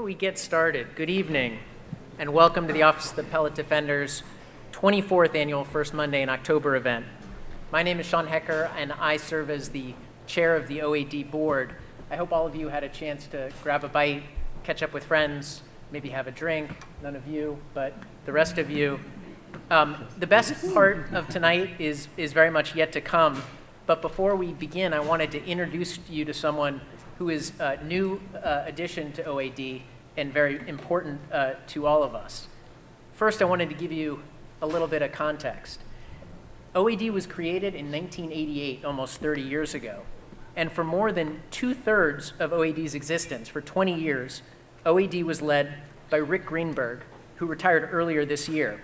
don't we get started? Good evening, and welcome to the Office of the Appellate Defender's 24th Annual First Monday in October event. My name is Sean Hecker, and I serve as the chair of the OAD board. I hope all of you had a chance to grab a bite, catch up with friends, maybe have a drink. None of you, but the rest of you. The best part of tonight is very much yet to come. But before we begin, I wanted to introduce you to someone who is a new addition to OAD and very important to all of us. First, I wanted to give you a little bit of context. OAD was created in 1988, almost 30 years ago. And for more than 2/3 of OAD's existence, for 20 years, OAD was led by Rick Greenberg, who retired earlier this year.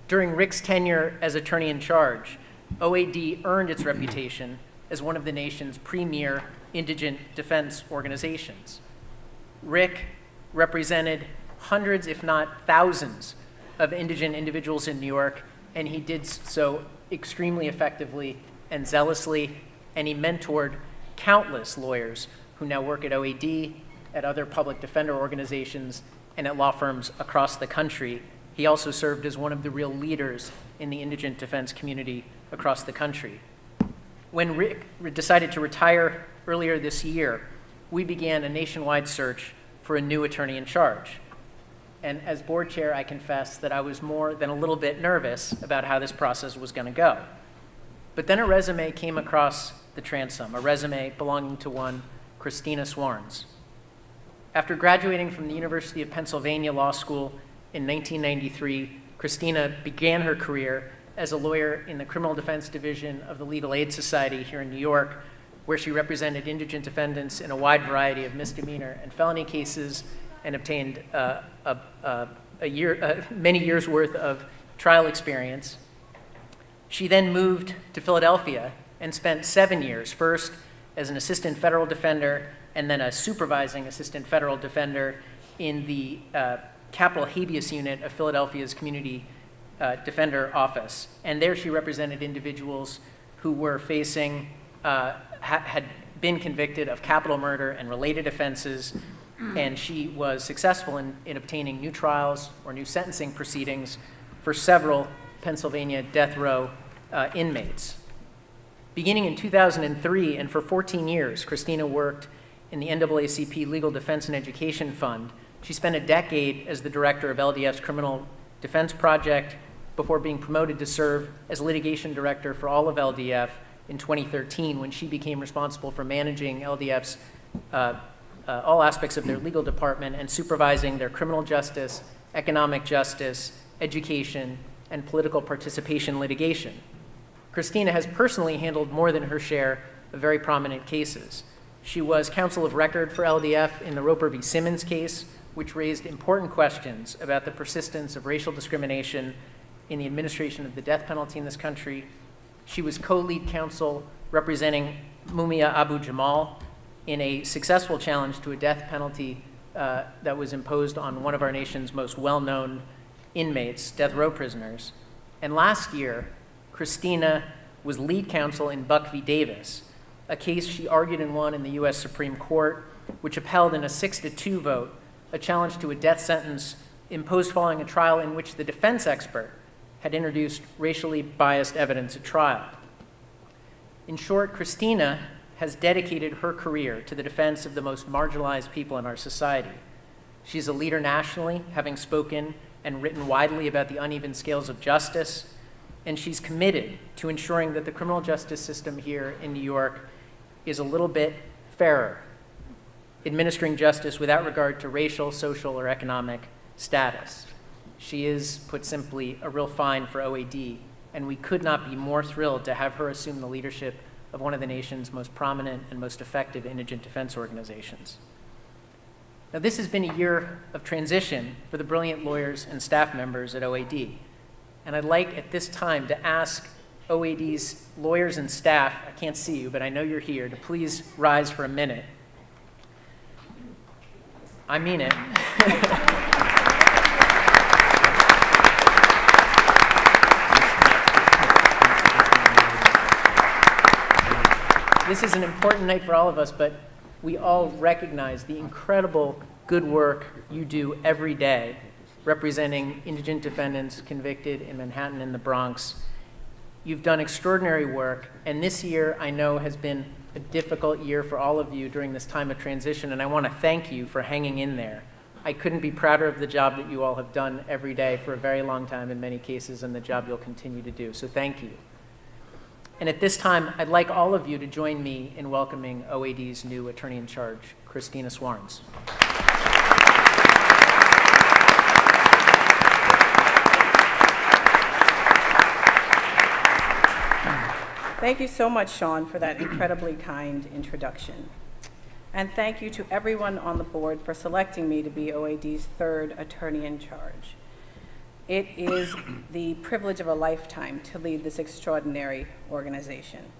During Rick's tenure as attorney in charge, OAD earned its reputation as one of the nation's premier indigent defense organizations. Rick represented hundreds, if not thousands, of indigent individuals in New York, and he did so extremely effectively and zealously, and he mentored countless lawyers who now work at OAD, at other public defender organizations, and at law firms across the country. He also served as one of the real leaders in the indigent defense community across the country. When Rick decided to retire earlier this year, we began a nationwide search for a new attorney in charge. And as board chair, I confess that I was more than a little bit nervous about how this process was going to go. But then a resume came across the transom, a resume belonging to one Christina Swarns. After graduating from the University of Pennsylvania Law School in 1993, Christina began her career as a lawyer in the Criminal Defense Division of the Legal Aid Society here in New York, where she represented indigent defendants in a wide variety of misdemeanor and felony cases and obtained many years' worth of trial experience. She then moved to Philadelphia and spent 7 years, first as an assistant federal defender and then a supervising assistant federal defender in the Capital Habeas Unit of Philadelphia's Community Defender Office. And there she represented individuals who were facing, had been convicted of capital murder and related offenses, and she was successful in obtaining new trials or new sentencing proceedings for several Pennsylvania death row inmates. Beginning in 2003 and for 14 years, Christina worked in the NAACP Legal Defense and Education Fund. She spent a decade as the director of LDF's Criminal Defense Project before being promoted to serve as litigation director for all of LDF in 2013, when she became responsible for managing LDF's all aspects of their legal department and supervising their criminal justice, economic justice, education, and political participation litigation. Christina has personally handled more than her share of very prominent cases. She was counsel of record for LDF in the Roper v. Simmons case, which raised important questions about the persistence of racial discrimination in the administration of the death penalty in this country. She was co-lead counsel representing Mumia Abu Jamal in a successful challenge to a death penalty that was imposed on one of our nation's most well-known inmates, death row prisoners. And last year, Christina was lead counsel in Buck v. Davis, a case she argued and won in the U.S. Supreme Court, which upheld in a 6-2 vote a challenge to a death sentence imposed following a trial in which the defense expert had introduced racially biased evidence at trial. In short, Christina has dedicated her career to the defense of the most marginalized people in our society. She's a leader nationally, having spoken and written widely about the uneven scales of justice, and she's committed to ensuring that the criminal justice system here in New York is a little bit fairer, administering justice without regard to racial, social, or economic status. She is, put simply, a real find for OAD, and we could not be more thrilled to have her assume the leadership of one of the nation's most prominent and most effective indigent defense organizations. Now, this has been a year of transition for the brilliant lawyers and staff members at OAD, and I'd like at this time to ask OAD's lawyers and staff, I can't see you, but I know you're here, to please rise for a minute. I mean it. This is an important night for all of us, but we all recognize the incredible good work you do every day representing indigent defendants convicted in Manhattan and the Bronx. You've done extraordinary work, and this year I know has been a difficult year for all of you during this time of transition, and I want to thank you for hanging in there. I couldn't be prouder of the job that you all have done every day for a very long time in many cases, and the job you'll continue to do, so thank you. And at this time, I'd like all of you to join me in welcoming OAD's new attorney in charge, Christina Swarns. Thank you so much, Sean, for that incredibly kind introduction. And thank you to everyone on the board for selecting me to be OAD's third attorney in charge. It is the privilege of a lifetime to lead this extraordinary organization.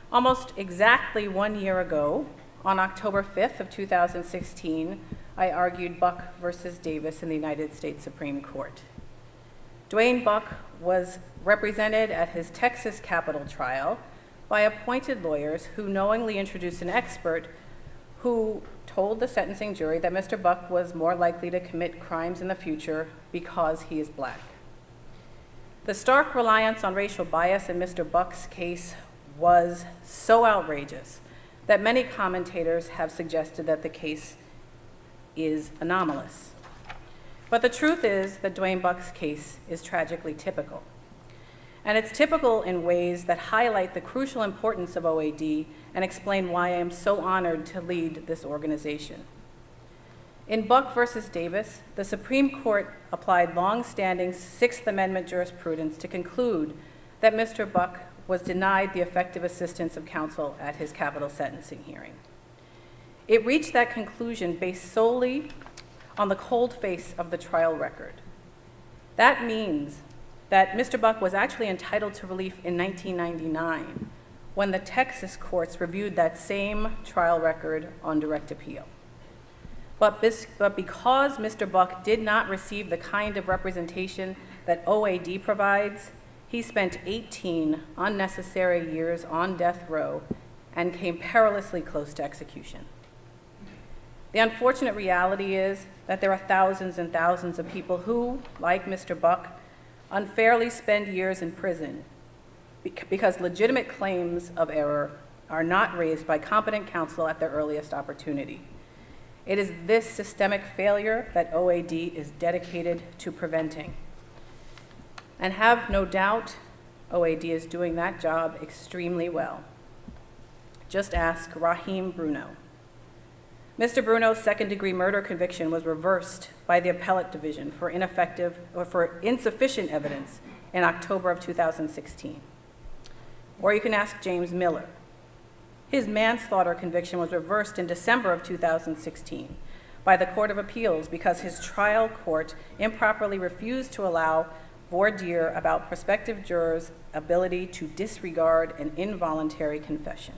Almost exactly 1 year ago, on October 5th of 2016, I argued Buck versus Davis in the United States Supreme Court. Dwayne Buck was represented at his Texas capital trial by appointed lawyers who knowingly introduced an expert who told the sentencing jury that Mr. Buck was more likely to commit crimes in the future because he is black. The stark reliance on racial bias in Mr. Buck's case was so outrageous that many commentators have suggested that the case is anomalous. But the truth is that Dwayne Buck's case is tragically typical. And it's typical in ways that highlight the crucial importance of OAD and explain why I am so honored to lead this organization. In Buck versus Davis, the Supreme Court applied long-standing Sixth Amendment jurisprudence to conclude that Mr. Buck was denied the effective assistance of counsel at his capital sentencing hearing. It reached that conclusion based solely on the cold face of the trial record. That means that Mr. Buck was actually entitled to relief in 1999 when the Texas courts reviewed that same trial record on direct appeal. But because Mr. Buck did not receive the kind of representation that OAD provides, he spent 18 unnecessary years on death row and came perilously close to execution. The unfortunate reality is that there are thousands and thousands of people who, like Mr. Buck, unfairly spend years in prison because legitimate claims of error are not raised by competent counsel at their earliest opportunity. It is this systemic failure that OAD is dedicated to preventing. And have no doubt, OAD is doing that job extremely well. Just ask Raheem Bruno. Mr. Bruno's second-degree murder conviction was reversed by the appellate division for insufficient evidence in October of 2016. Or you can ask James Miller. His manslaughter conviction was reversed in December of 2016 by the Court of Appeals because his trial court improperly refused to allow voir dire about prospective jurors' ability to disregard an involuntary confession.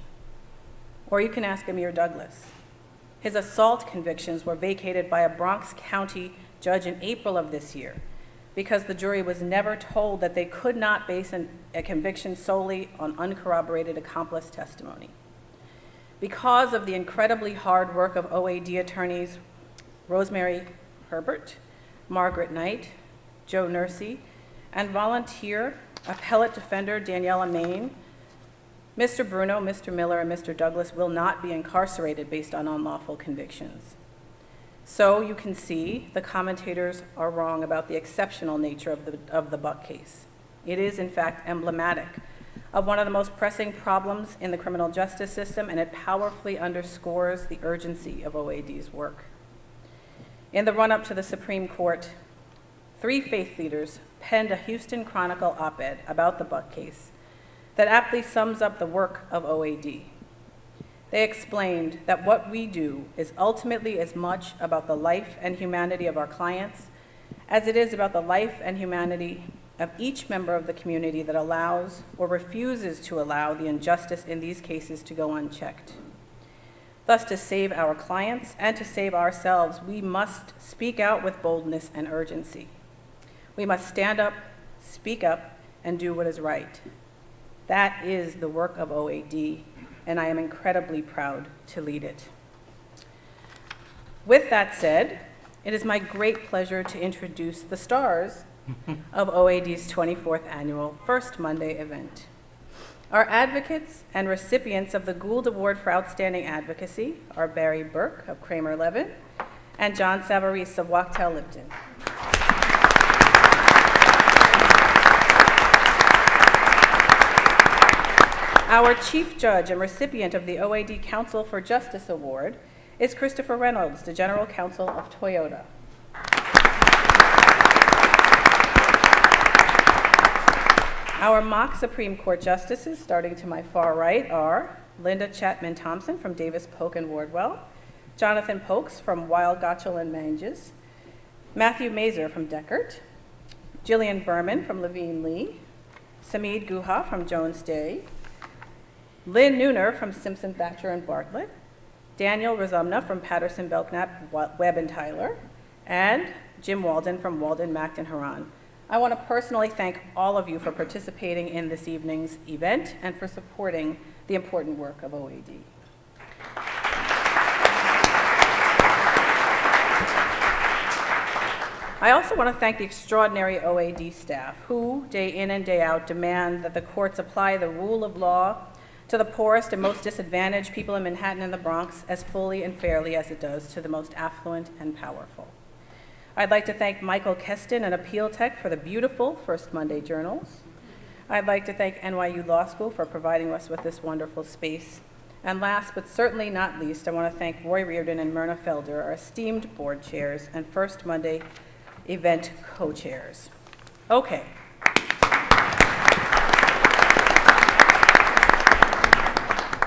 Or you can ask Amir Douglas. His assault convictions were vacated by a Bronx County judge in April of this year because the jury was never told that they could not base a conviction solely on uncorroborated accomplice testimony. Because of the incredibly hard work of OAD attorneys Rosemary Herbert, Margaret Knight, Joe Nursey, and volunteer appellate defender Daniela Main, Mr. Bruno, Mr. Miller, and Mr. Douglas will not be incarcerated based on unlawful convictions. So you can see the commentators are wrong about the exceptional nature of the Buck case. It is, in fact, emblematic of one of the most pressing problems in the criminal justice system, and it powerfully underscores the urgency of OAD's work. In the run-up to the Supreme Court, 3 faith leaders penned a Houston Chronicle op-ed about the Buck case that aptly sums up the work of OAD. They explained that what we do is ultimately as much about the life and humanity of our clients as it is about the life and humanity of each member of the community that allows or refuses to allow the injustice in these cases to go unchecked. Thus, to save our clients and to save ourselves, we must speak out with boldness and urgency. We must stand up, speak up, and do what is right. That is the work of OAD, and I am incredibly proud to lead it. With that said, it is my great pleasure to introduce the stars of OAD's 24th annual First Monday event. Our advocates and recipients of the Gould Award for Outstanding Advocacy are Barry Burke of Kramer Levin and John Savarese of Wachtell Lipton. Our Chief Judge and recipient of the OAD Council for Justice Award is Christopher Reynolds, the General Counsel of Toyota. Our mock Supreme Court Justices, starting to my far right, are Linda Chapman Thompson from Davis Polk and Wardwell, Jonathan Pokes from Weil, Gotchel and Manges, Matthew Mazer from Deckert, Jillian Berman from Levine Lee, Samid Guha from Jones Day, Lynn Nooner from Simpson Thatcher and Bartlett, Daniel Razumna from Patterson Belknap, Webb and Tyler, and Jim Walden from Walden, Mack and Haran. I want to personally thank all of you for participating in this evening's event and for supporting the important work of OAD. I also want to thank the extraordinary OAD staff who, day in and day out, demand that the courts apply the rule of law to the poorest and most disadvantaged people in Manhattan and the Bronx as fully and fairly as it does to the most affluent and powerful. I'd like to thank Michael Keston and Appeal Tech for the beautiful First Monday journals. I'd like to thank NYU Law School for providing us with this wonderful space. And last but certainly not least, I want to thank Roy Reardon and Myrna Felder, our esteemed board chairs and First Monday event co-chairs. Okay.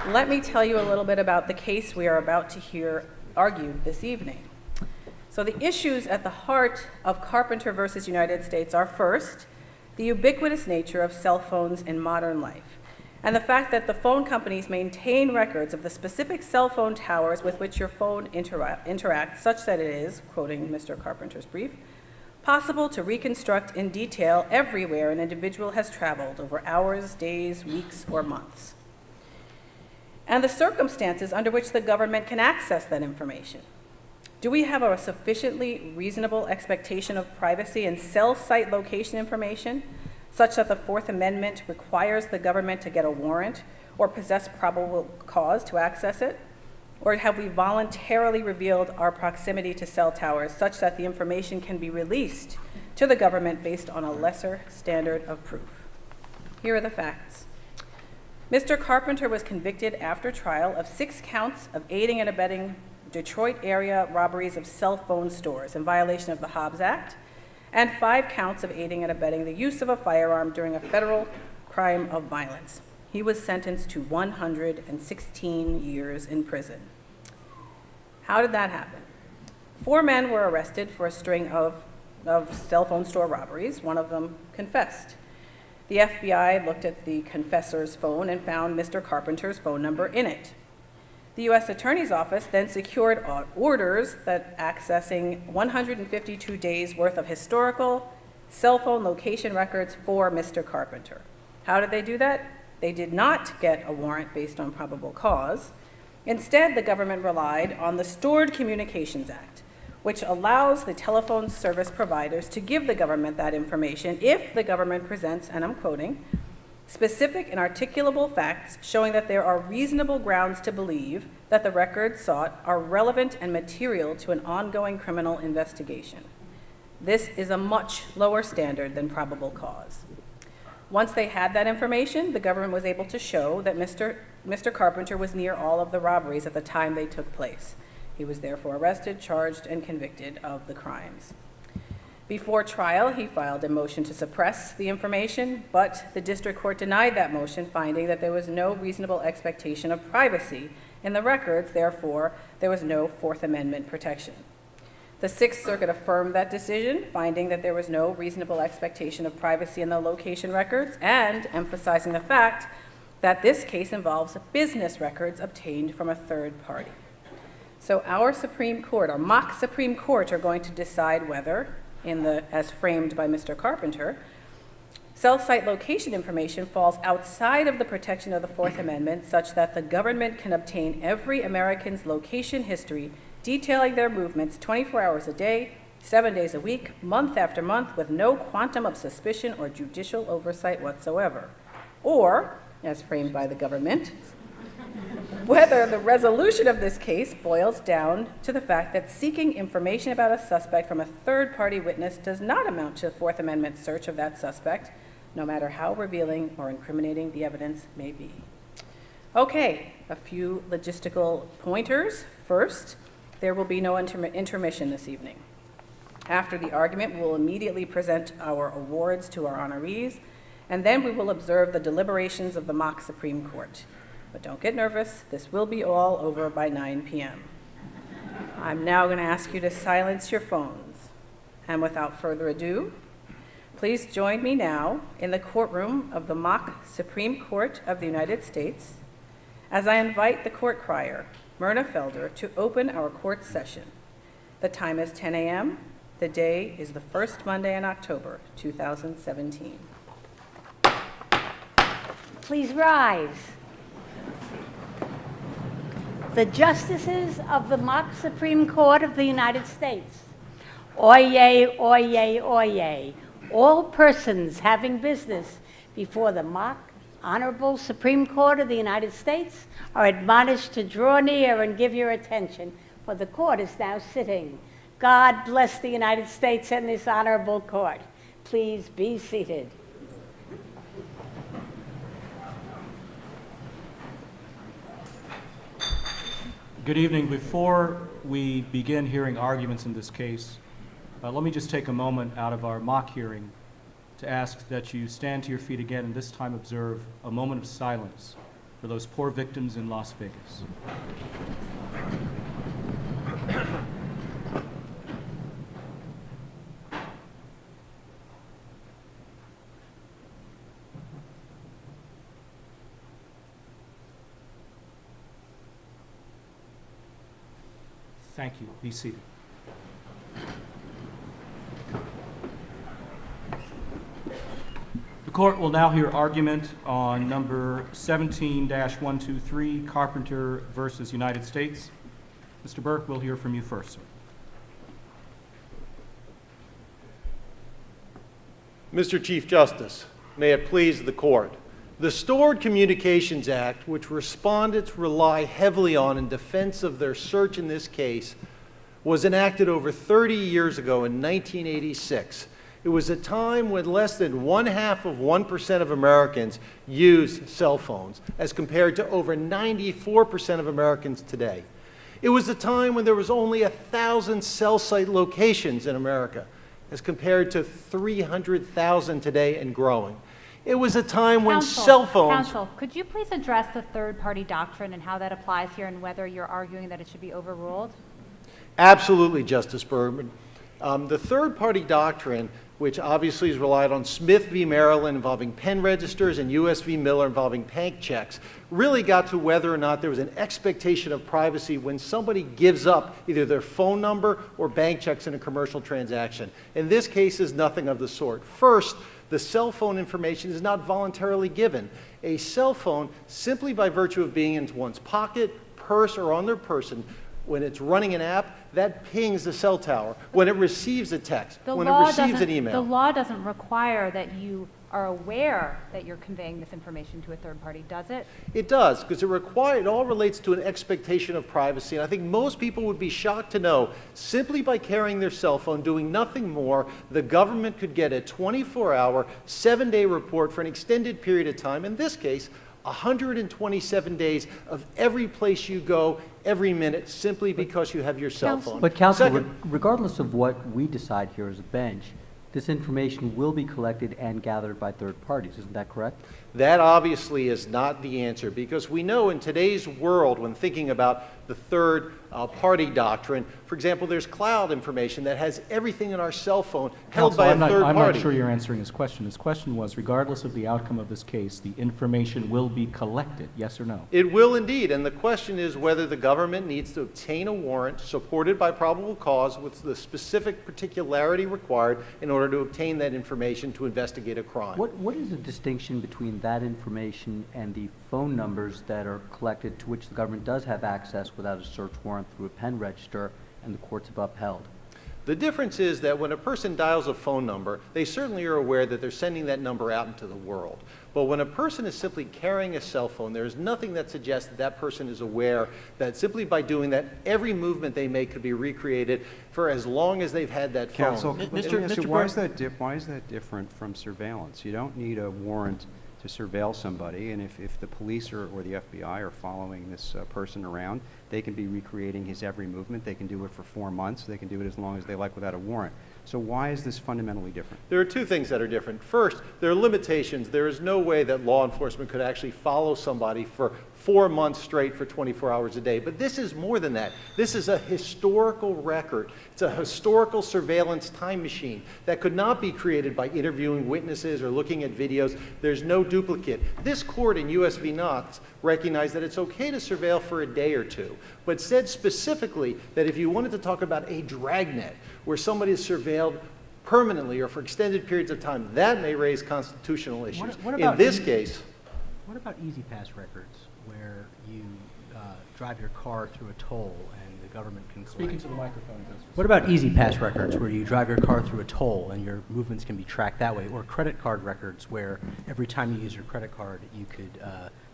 Let me tell you a little bit about the case we are about to hear argued this evening. So the issues at the heart of Carpenter versus United States are first, the ubiquitous nature of cell phones in modern life, and the fact that the phone companies maintain records of the specific cell phone towers with which your phone interacts, such that it is, quoting Mr. Carpenter's brief, possible to reconstruct in detail everywhere an individual has traveled over hours, days, weeks, or months, and the circumstances under which the government can access that information. Do we have a sufficiently reasonable expectation of privacy in cell site location information, such that the Fourth Amendment requires the government to get a warrant or possess probable cause to access it? Or have we voluntarily revealed our proximity to cell towers such that the information can be released to the government based on a lesser standard of proof? Here are the facts. Mr. Carpenter was convicted after trial of 6 counts of aiding and abetting Detroit area robberies of cell phone stores in violation of the Hobbs Act, and 5 counts of aiding and abetting the use of a firearm during a federal crime of violence. He was sentenced to 116 years in prison. How did that happen? 4 men were arrested for a string of cell phone store robberies. One of them confessed. The FBI looked at the confessor's phone and found Mr. Carpenter's phone number in it. The U.S. Attorney's Office then secured orders that accessing 152 days worth of historical cell phone location records for Mr. Carpenter. How did they do that? They did not get a warrant based on probable cause. Instead, the government relied on the Stored Communications Act, which allows the telephone service providers to give the government that information if the government presents, and I'm quoting, specific and articulable facts showing that there are reasonable grounds to believe that the records sought are relevant and material to an ongoing criminal investigation. This is a much lower standard than probable cause. Once they had that information, the government was able to show that Mr. Carpenter was near all of the robberies at the time they took place. He was therefore arrested, charged, and convicted of the crimes. Before trial, he filed a motion to suppress the information, but the district court denied that motion, finding that there was no reasonable expectation of privacy in the records, therefore, there was no Fourth Amendment protection. The Sixth Circuit affirmed that decision, finding that there was no reasonable expectation of privacy in the location records and emphasizing the fact that this case involves business records obtained from a third party. So our Supreme Court, our mock Supreme Court, are going to decide whether, as framed by Mr. Carpenter, cell site location information falls outside of the protection of the Fourth Amendment such that the government can obtain every American's location history detailing their movements 24 hours a day, 7 days a week, month after month, with no quantum of suspicion or judicial oversight whatsoever. Or, as framed by the government, whether the resolution of this case boils down to the fact that seeking information about a suspect from a third-party witness does not amount to a Fourth Amendment search of that suspect, no matter how revealing or incriminating the evidence may be. Okay, a few logistical pointers. First, there will be no intermission this evening. After the argument, we will immediately present our awards to our honorees, and then we will observe the deliberations of the mock Supreme Court. But don't get nervous, this will be all over by 9 p.m. I'm now going to ask you to silence your phones. And without further ado, please join me now in the courtroom of the mock Supreme Court of the United States as I invite the court crier, Myrna Felder, to open our court session. The time is 10 a.m. The day is the first Monday in October, 2017. Please rise. The justices of the mock Supreme Court of the United States. Oyez, oyez, oyez. All persons having business before the mock Honorable Supreme Court of the United States are admonished to draw near and give your attention, for the court is now sitting. God bless the United States and this honorable court. Please be seated. Good evening. Before we begin hearing arguments in this case, let me just take a moment out of our mock hearing to ask that you stand to your feet again and this time observe a moment of silence for those poor victims in Las Vegas. Thank you. Be seated. The court will now hear argument on number 17-123, Carpenter versus United States. Mr. Burke, we'll hear from you first, sir. Mr. Chief Justice, may it please the court. The Stored Communications Act, which respondents rely heavily on in defense of their search in this case, was enacted over 30 years ago in 1986. It was a time when less than 0.5% of Americans used cell phones, as compared to over 94% of Americans today. It was a time when there was only 1,000 cell site locations in America, as compared to 300,000 today and growing. It was a time when cell phones... Counsel, could you please address the third-party doctrine and how that applies here and whether you're arguing that it should be overruled? Absolutely, Justice Bergman. The third-party doctrine, which obviously is relied on Smith v. Maryland involving pen registers and U.S. v. Miller involving bank checks, really got to whether or not there was an expectation of privacy when somebody gives up either their phone number or bank checks in a commercial transaction. In this case, is nothing of the sort. First, the cell phone information is not voluntarily given. A cell phone, simply by virtue of being in one's pocket, purse, or on their person, when it's running an app, that pings the cell tower. When it receives a text, when it receives an email. The law doesn't require that you are aware that you're conveying this information to a third party, does it? It does, because it all relates to an expectation of privacy. And I think most people would be shocked to know, simply by carrying their cell phone, doing nothing more, the government could get a 24-hour, 7-day report for an extended period of time. In this case, 127 days of every place you go, every minute, simply because you have your cell phone. But counsel, regardless of what we decide here as a bench, this information will be collected and gathered by third parties. Isn't that correct? That obviously is not the answer, because we know in today's world, when thinking about the third party doctrine, for example, there's cloud information that has everything in our cell phone held by a third party. I'm not sure you're answering his question. His question was, regardless of the outcome of this case, the information will be collected, yes or no? It will indeed, and the question is whether the government needs to obtain a warrant supported by probable cause with the specific particularity required in order order to obtain that information to investigate a crime. What is the distinction between that information and the phone numbers that are collected to which the government does have access without a search warrant through a pen register and the courts have upheld? The difference is that when a person dials a phone number, they certainly are aware that they're sending that number out into the world. But when a person is simply carrying a cell phone, there is nothing that suggests that that person is aware that simply by doing that, every movement they make could be recreated for as long as they've had that phone. Counsel, let me ask you, Mr. why is that different from surveillance? You don't need a warrant to surveil somebody, and if the police or the FBI are following this person around, they can be recreating his every movement. They can do it for 4 months. They can do it as long as they like without a warrant. So why is this fundamentally different? There are two things that are different. First, there are limitations. There is no way that law enforcement could actually follow somebody for 4 months straight for 24 hours a day. But this is more than that. This is a historical record. It's a historical surveillance time machine that could not be created by interviewing witnesses or looking at videos. There's no duplicate. This court in U.S. v. Knox recognized that it's okay to surveil for a day or two, but said specifically that if you wanted to talk about a dragnet where somebody is surveilled permanently or for extended periods of time, that may raise constitutional issues. In this case, What about Easy Pass records, where you drive your car through a toll and the government can collect? Speaking to the microphone, Justice. What about Easy Pass records, where you drive your car through a toll and your movements can be tracked that way? Or credit card records, where every time you use your credit card, you could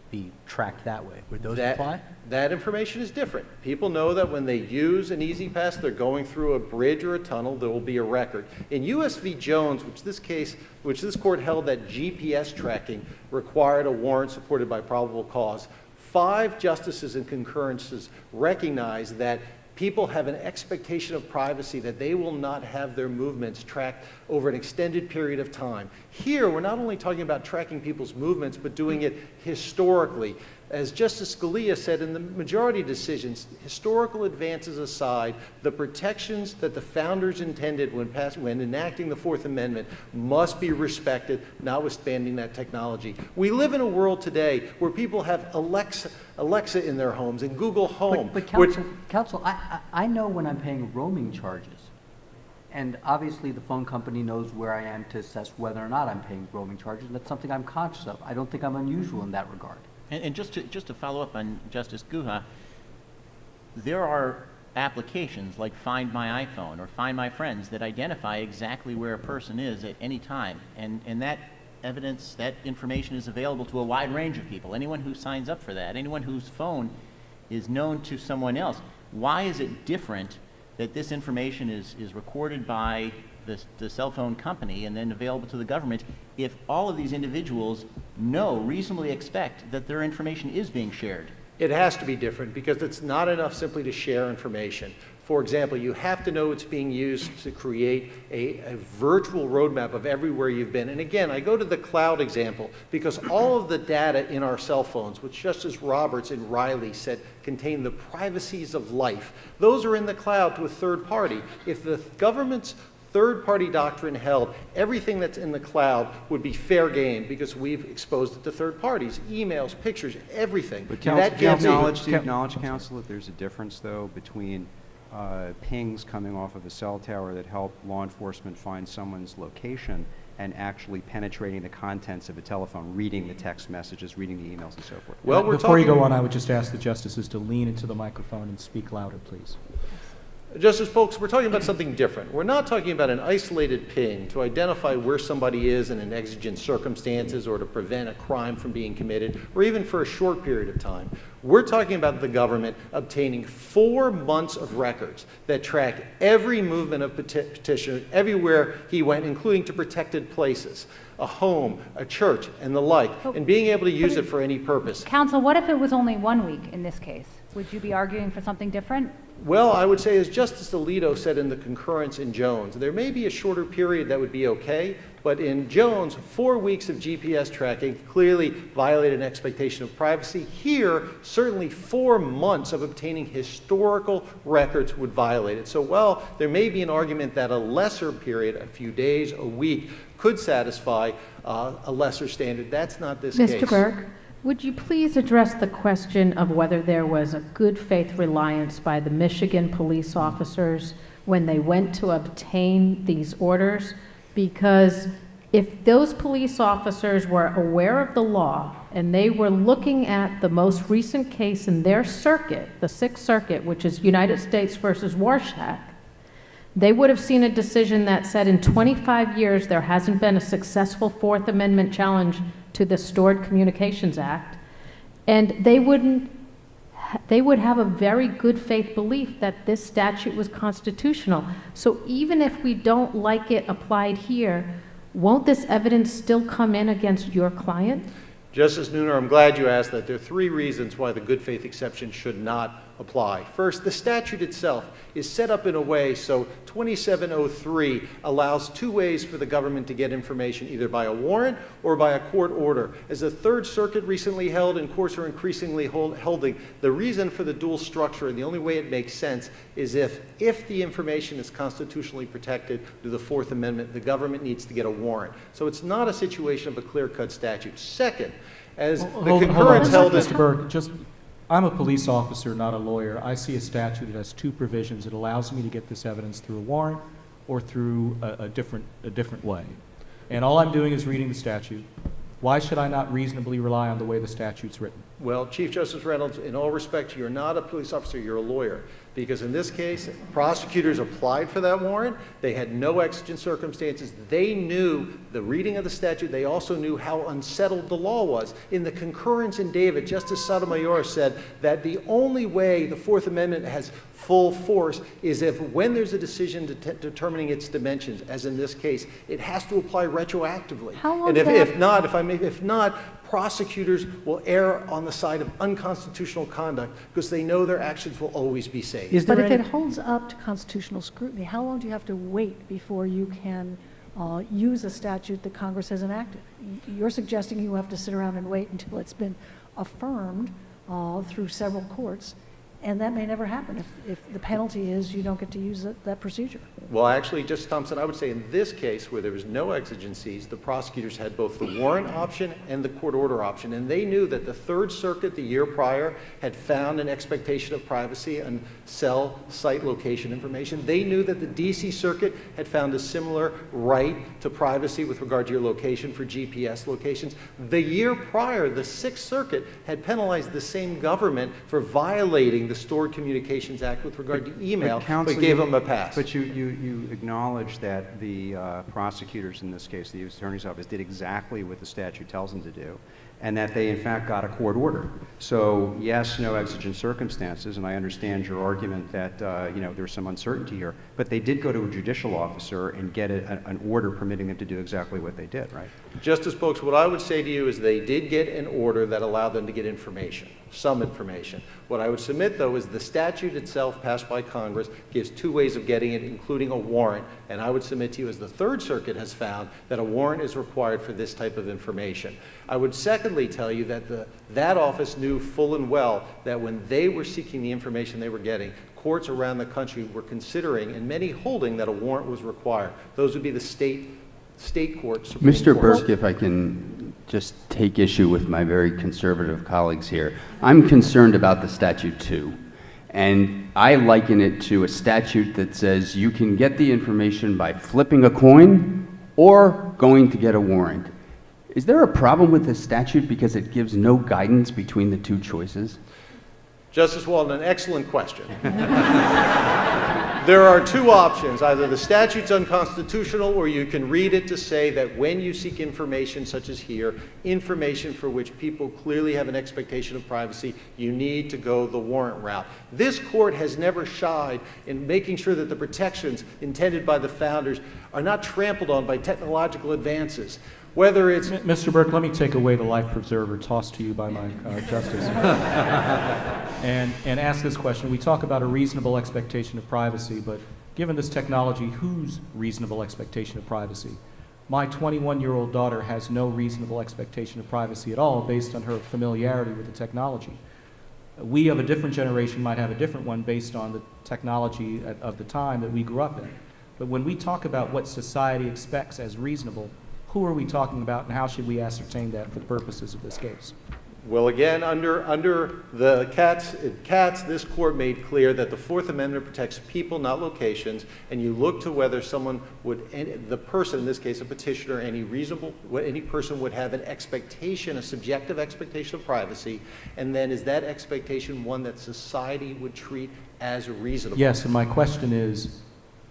be tracked that way? Would those apply? That information is different. People know that when they use an Easy Pass, they're going through a bridge or a tunnel, there will be a record. In U.S. v. Jones, which this court held that GPS tracking required a warrant supported by probable cause, 5 justices and concurrences recognized that people have an expectation of privacy, that they will not have their movements tracked over an extended period of time. Here, we're not only talking about tracking people's movements, but doing it historically. As Justice Scalia said in the majority decisions, historical advances aside, the protections that the founders intended when enacting the Fourth Amendment must be respected, notwithstanding that technology. We live in a world today where people have Alexa in their homes and Google Home. But counsel, I know when I'm paying roaming charges. And obviously the phone company knows where I am to assess whether or not I'm paying roaming charges. And that's something I'm conscious of. I don't think I'm unusual in that regard. And just to follow up on Justice Guha, there are applications like Find My iPhone or Find My Friends that identify exactly where a person is at any time. And that evidence, that information is available to a wide range of people. Anyone who signs up for that, anyone whose phone is known to someone else. Why is it different that this information is recorded by the cell phone company and then available to the government if all of these individuals reasonably expect that their information is being shared? It has to be different because it's not enough simply to share information. For example, you have to know it's being used to create a virtual roadmap of everywhere you've been. And again, I go to the cloud example because all of the data in our cell phones, which Justice Roberts and Riley said contain the privacies of life, those are in the cloud to a third party. If the government's third-party doctrine held, everything that's in the cloud would be fair game because we've exposed it to third parties, emails, pictures, everything. But do you acknowledge, counsel, that there's a difference, though, between pings coming off of a cell tower that help law enforcement find someone's location and actually penetrating the contents of a telephone, reading the text messages, reading the emails, and so forth? Well, before you go on, I would just ask the justices to lean into the microphone and speak louder, please. Justice Polk, we're talking about something different. We're not talking about an isolated ping to identify where somebody is in an exigent circumstances or to prevent a crime from being committed, or even for a short period of time. We're talking about the government obtaining 4 months of records that track every movement of petitioner everywhere he went, including to protected places, a home, a church, and the like, and being able to use it for any purpose. Counsel, what if it was only 1 week in this case? Would you be arguing for something different? Well, I would say, as Justice Alito said in the concurrence in Jones, there may be a shorter period that would be okay, but in Jones, 4 weeks of GPS tracking clearly violated an expectation of privacy. Here, certainly 4 months of obtaining historical records would violate it. So while there may be an argument that a lesser period, a few days, a week, could satisfy a lesser standard, that's not this case. Mr. Burke, would you please address the question of whether there was a good faith reliance by the Michigan police officers when they went to obtain these orders because if those police officers were aware of the law and they were looking at the most recent case in their circuit, the Sixth Circuit, which is United States versus Warshak, they would have seen a decision that said in 25 years there hasn't been a successful Fourth Amendment challenge to the Stored Communications Act, and they would have a very good faith belief that this statute was constitutional. So even if we don't like it applied here, won't this evidence still come in against your client? Justice Nooner, I'm glad you asked that. There are three reasons why the good faith exception should not apply. First, the statute itself is set up in a way so 2703 allows two ways for the government to get information, either by a warrant or by a court order. As the Third Circuit recently held, and courts are increasingly holding, the reason for the dual structure, and the only way it makes sense, is if the information is constitutionally protected through the Fourth Amendment, the government needs to get a warrant. So it's not a situation of a clear-cut statute. Second, as the concurrence held is... Mr. Burke, I'm a police officer, not a lawyer. I see a statute that has two provisions. It allows me to get this evidence through a warrant or through a different way. And all I'm doing is reading the statute. Why should I not reasonably rely on the way the statute's written? Well, Chief Justice Reynolds, in all respect, you're not a police officer, you're a lawyer. Because in this case, prosecutors applied for that warrant. They had no exigent circumstances. They knew the reading of the statute. They also knew how unsettled the law was. In the concurrence in David, Justice Sotomayor said that the only way the Fourth Amendment has full force is if, when there's a decision determining its dimensions, as in this case, it has to apply retroactively. How long And did if not, prosecutors will err on the side of unconstitutional conduct because they know their actions will always be safe. But if it holds up to constitutional scrutiny, how long do you have to wait before you can use a statute that Congress has enacted? You're suggesting you have to sit around and wait until it's been affirmed through several courts, and that may never happen if the penalty is you don't get to use that procedure. Well, actually, Justice Thompson, I would say in this case where there was no exigencies, the prosecutors had both the warrant option and the court order option, and they knew that the Third Circuit the year prior had found an expectation of privacy on cell site location information. They knew that the D.C. Circuit had found a similar right to privacy with regard to your location for GPS locations. The year prior, the Sixth Circuit had penalized the same government for violating the Stored Communications Act with regard to email, but gave them a pass. But you acknowledge that the prosecutors in this case, the U.S. Attorney's Office, did exactly what the statute tells them to do, and that they in fact got a court order. So yes, no exigent circumstances, and I understand your argument that there's some uncertainty here, but they did go to a judicial officer and get an order permitting them to do exactly what they did, right? Justice Polks, what I would say to you is they did get an order that allowed them to get information, some information. What I would submit, though, is the statute itself passed by Congress gives two ways of getting it, including a warrant, and I would submit to you, as the Third Circuit has found, that a warrant is required for this type of information. I would secondly tell you that that office knew full and well that when they were seeking the information they were getting, courts around the country were considering, and many holding, that a warrant was required. Those would be the state courts. Mr. Burke, if I can just take issue with my very conservative colleagues here. I'm concerned about the statute too. And I liken it to a statute that says you can get the information by flipping a coin or going to get a warrant. Is there a problem with this statute because it gives no guidance between the two choices? Justice Walden, an excellent question. There are two options. Either the statute's unconstitutional, or you can read it to say that when you seek information such as here, information for which people clearly have an expectation of privacy, you need to go the warrant route. This court has never shied in making sure that the protections intended by the founders are not trampled on by technological advances. Whether it's... Mr. Burke, let me take away the life preserver tossed to you by my justice and ask this question. We talk about a reasonable expectation of privacy, but given this technology, whose reasonable expectation of privacy? My 21-year-old daughter has no reasonable expectation of privacy at all based on her familiarity with the technology. We of a different generation might have a different one based on the technology of the time that we grew up in. But when we talk about what society expects as reasonable, who are we talking about, and how should we ascertain that for the purposes of this case? Well, again, under the Katz, this court made clear that the Fourth Amendment protects people, not locations, and you look to whether someone would, the person, in this case a petitioner, any person would have an expectation, a subjective expectation of privacy, and then is that expectation one that society would treat as reasonable? Yes, and my question is,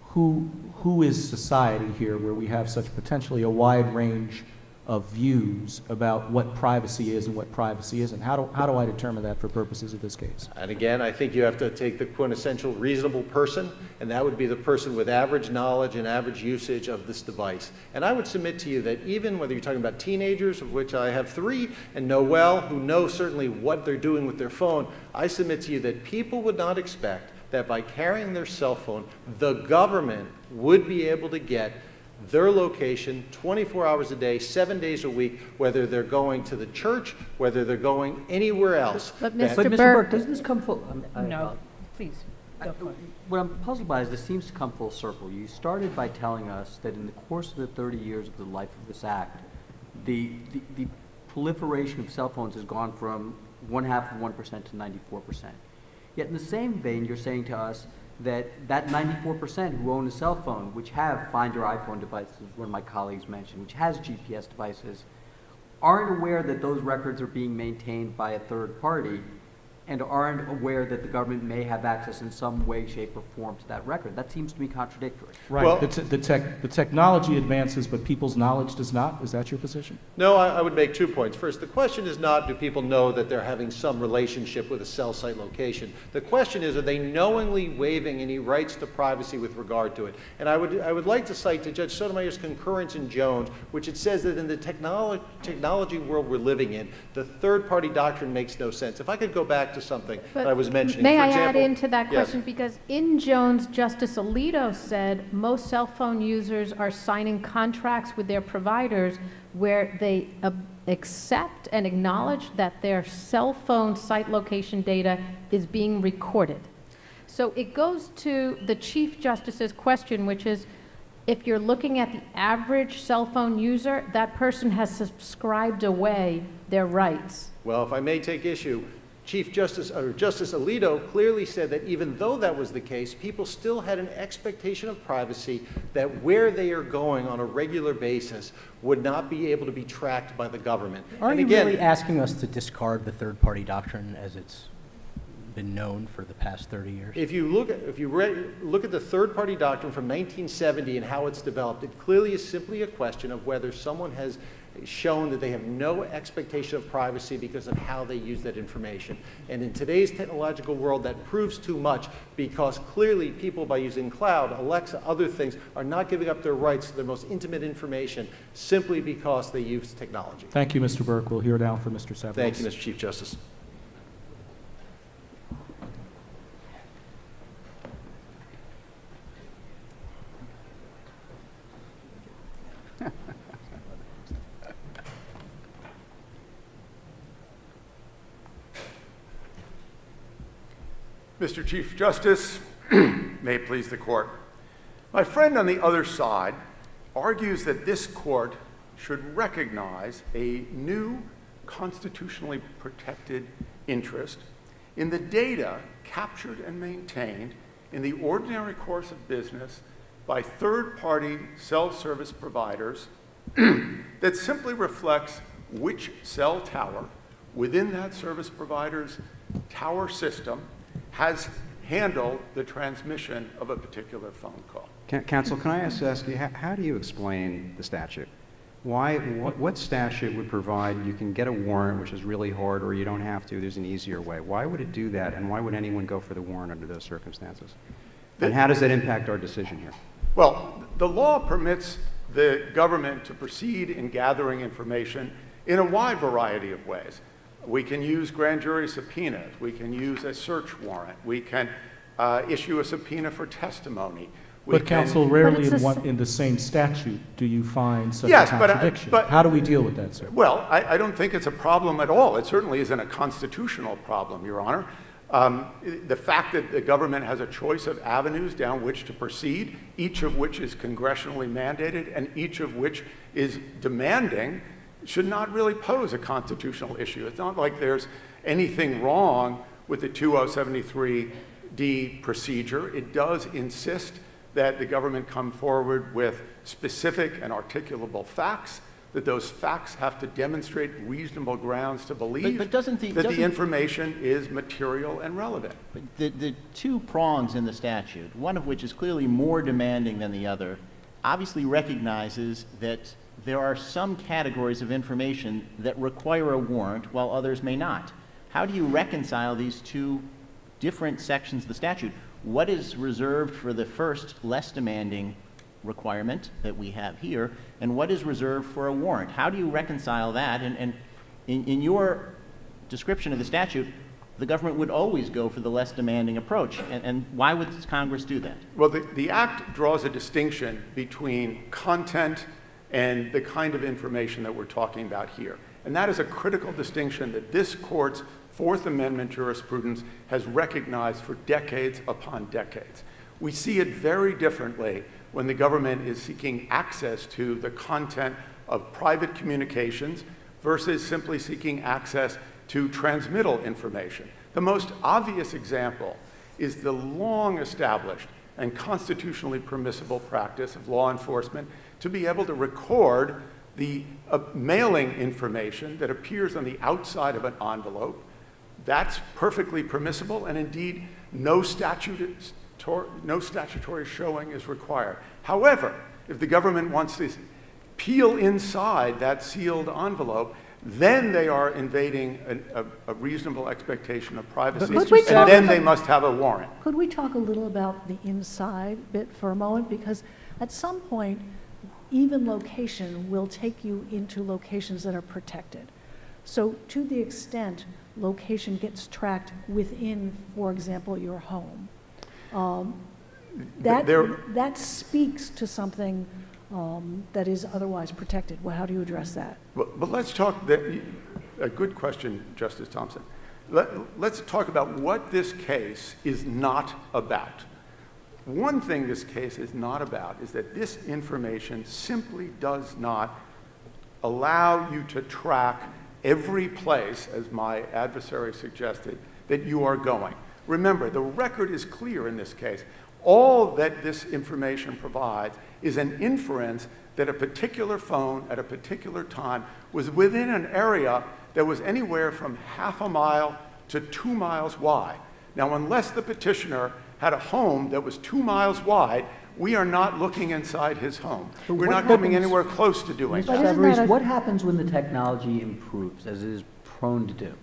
who is society here where we have such potentially a wide range of views about what privacy is and what privacy isn't? How do I determine that for purposes of this case? And again, I think you have to take the quintessential reasonable person, and that would be the person with average knowledge and average usage of this device. And I would submit to you that even whether you're talking about teenagers, of which I have 3, and know well, who know certainly what they're doing with their phone, I submit to you that people would not expect that by carrying their cell phone, the government would be able to get their location 24 hours a day, 7 days a week, whether they're going to the church, whether they're going anywhere else. But But Mr. Mr. Burke, Burke, doesn't this come full? no, please. Go for it. What I'm puzzled by is this seems to come full circle. You started by telling us that in the course of the 30 years of the life of this act, the proliferation of cell phones has gone from 0.5% to 94%. Yet in the same vein, you're saying to us that 94% who own a cell phone, which have Find Your iPhone devices, one of my colleagues mentioned, which has GPS devices, aren't aware that those records are being maintained by a third party and aren't aware that the government may have access in some way, shape, or form to that record. That seems to be contradictory. Right. Well, the technology advances, but people's knowledge does not? Is that your position? No, I would make 2 points. First, the question is not do people know that they're having some relationship with a cell site location. The question is, are they knowingly waiving any rights to privacy with regard to it? And I would like to cite to Judge Sotomayor's concurrence in Jones, which it says that in the technology world we're living in, the third-party doctrine makes no sense. If I could go back to something that I was mentioning. May For I example, add into that yes. question? Because in Jones, Justice Alito said most cell phone users are signing contracts with their providers where they accept and acknowledge that their cell phone site location data is being recorded. So it goes to the Chief Justice's question, which is, if you're looking at the average cell phone user, that person has subscribed away their rights. Well, if I may take issue, Justice Alito clearly said that even though that was the case, people still had an expectation of privacy that where they are going on a regular basis would not be able to be tracked by the government. Aren't And you again, really asking us to discard the third-party doctrine as it's been known for the past 30 years? if you look at the third-party doctrine from 1970 and how it's developed, it clearly is simply a question of whether someone has shown that they have no expectation of privacy because of how they use that information. And in today's technological world, that proves too much because clearly people, by using cloud, Alexa, other things, are not giving up their rights to their most intimate information simply because they use technology. Thank you, Mr. Burke. We'll hear now from Mr. Severance. Thank you, Mr. Chief Justice. Mr. Chief Justice, may it please the court. My friend on the other side argues that this court should recognize a new constitutionally protected interest in the data captured and maintained in the ordinary course of business by third-party cell service providers that simply reflects which cell tower within that service provider's tower system has handled the transmission of a particular phone call. Counsel, can I ask you, how do you explain the statute? What statute would provide you can get a warrant, which is really hard, or you don't have to, there's an easier way? Why would it do that, and why would anyone go for the warrant under those circumstances? And how does that impact our decision here? Well, the law permits the government to proceed in gathering information in a wide variety of ways. We can use grand jury subpoenas. We can use a search warrant. We can issue a subpoena for testimony. But counsel, rarely in the same statute do you find such yes, a contradiction. but how do we deal with that, sir? Well, I don't think it's a problem at all. It certainly isn't a constitutional problem, Your Honor. The fact that the government has a choice of avenues down which to proceed, each of which is congressionally mandated and each of which is demanding should not really pose a constitutional issue. It's not like there's anything wrong with the 2073D procedure. It does insist that the government come forward with specific and articulable facts, that those facts have to demonstrate reasonable grounds to believe But doesn't the- that doesn't- the information is material and relevant. But the two prongs in the statute, one of which is clearly more demanding than the other, obviously recognizes that there are some categories of information that require a warrant while others may not. How do you reconcile these two different sections of the statute? What is reserved for the first, less demanding requirement that we have here, and what is reserved for a warrant? How do you reconcile that? And in your description of the statute, the government would always go for the less demanding approach. And why would Congress do that? Well, the Act draws a distinction between content and the kind of information that we're talking about here. And that is a critical distinction that this Court's Fourth Amendment jurisprudence has recognized for decades upon decades. We see it very differently when the government is seeking access to the content of private communications versus simply seeking access to transmittal information. The most obvious example is the long-established and constitutionally permissible practice of law enforcement to be able to record the mailing information that appears on the outside of an envelope. That's perfectly permissible, and indeed, no statutory showing is required. However, if the government wants to peel inside that sealed envelope, then they are invading a reasonable expectation of privacy, and then they must have a warrant. Could we talk a little about the inside bit for a moment? Because at some point, even location will take you into locations that are protected. So to the extent location gets tracked within, for example, your home, that speaks to something that is otherwise protected. Well, how do you address that? But let's talk, a good question, Justice Thompson. Let's talk about what this case is not about. One thing this case is not about is that this information simply does not allow you to track every place, as my adversary suggested, that you are going. Remember, the record is clear in this case. All that this information provides is an inference that a particular phone at a particular time was within an area that was anywhere from half a mile to 2 miles wide. Now, unless the petitioner had a home that was 2 miles wide, we are not looking inside his home. We're not coming anywhere close to doing Mr. that. Savarese, what happens when the technology improves, as it is prone to do?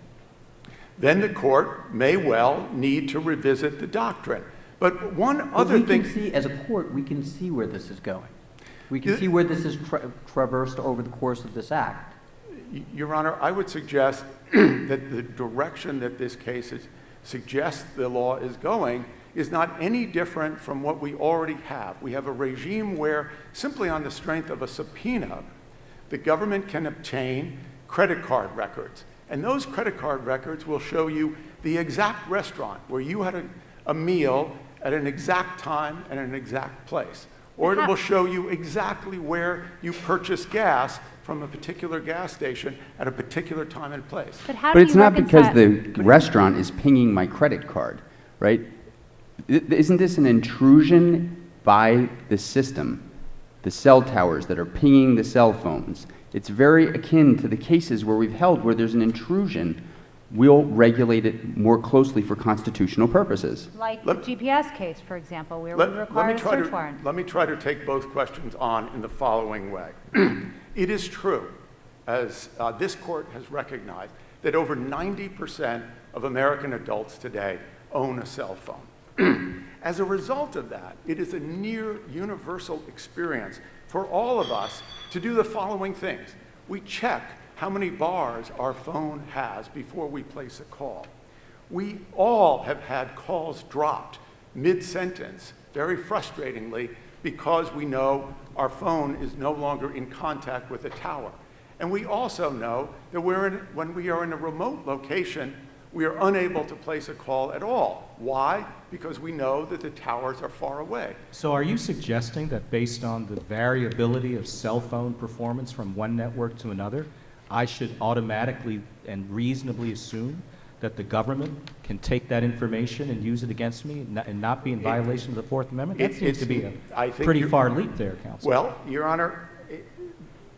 Then the court may well need to revisit the doctrine. But one other thing... As a court, we can see where this is going. We can see where this is traversed over the course of this act. Your Honor, I would suggest that the direction that this case suggests the law is going is not any different from what we already have. We have a regime where, simply on the strength of a subpoena, the government can obtain credit card records. And those credit card records will show you the exact restaurant where you had a meal at an exact time and an exact place. Or it will show you exactly where you purchased gas from a particular gas station at a particular time and place. But it's not because the restaurant is pinging my credit card, right? Isn't this an intrusion by the system, the cell towers that are pinging the cell phones? It's very akin to the cases where we've held where there's an intrusion. We'll regulate it more closely for constitutional purposes. Like the GPS case, for example, where we require a search warrant. Let me try to take both questions on in the following way. It is true, as this court has recognized, that over 90% of American adults today own a cell phone. As a result of that, it is a near universal experience for all of us to do the following things. We check how many bars our phone has before we place a call. We all have had calls dropped mid-sentence, very frustratingly, because we know our phone is no longer in contact with a tower. And we also know that when we are in a remote location, we are unable to place a call at all. Why? Because we know that the towers are far away. So are you suggesting that based on the variability of cell phone performance from one network to another, I should automatically and reasonably assume that the government can take that information and use it against me and not be in violation of the Fourth Amendment? That seems to be a pretty far leap there, counsel. Well, Your Honor,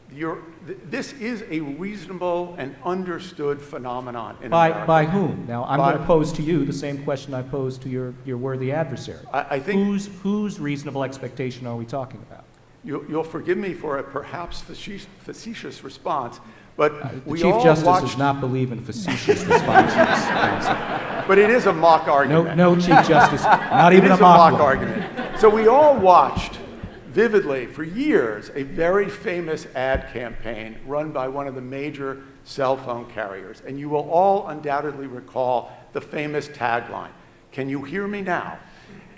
this is a reasonable and understood phenomenon in America. By whom? Now, I'm going to pose to you the same question I posed to your worthy adversary. I think whose reasonable expectation are we talking about? You'll forgive me for a perhaps facetious response, but The we Chief all Justice watched... does not believe in facetious responses, counsel. But it is a mock argument. No, Chief Justice, not even a mock one. Argument. So we all watched vividly for years a very famous ad campaign run by one of the major cell phone carriers. And you will all undoubtedly recall the famous tagline, "Can you hear me now?"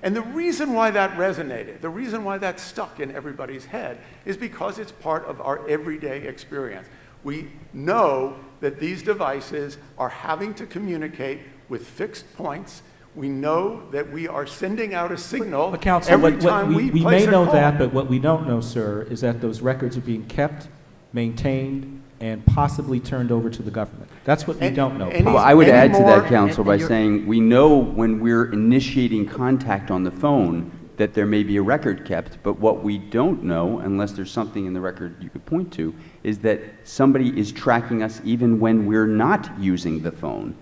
And the reason why that resonated, the reason why that stuck in everybody's head, is because it's part of our everyday experience. We know that these devices are having to communicate with fixed points. We know that we are sending out a signal But counsel, every time we may place a know call. that, but what we don't know, sir, is that those records are being kept, maintained, and possibly turned over to the government. That's what we don't know. Well, I would add to more- that, counsel, by saying we know when we're initiating contact on the phone that there may be a record kept, but what we don't know, unless there's something in the record you could point to, is that somebody is tracking us even when we're not using the phone.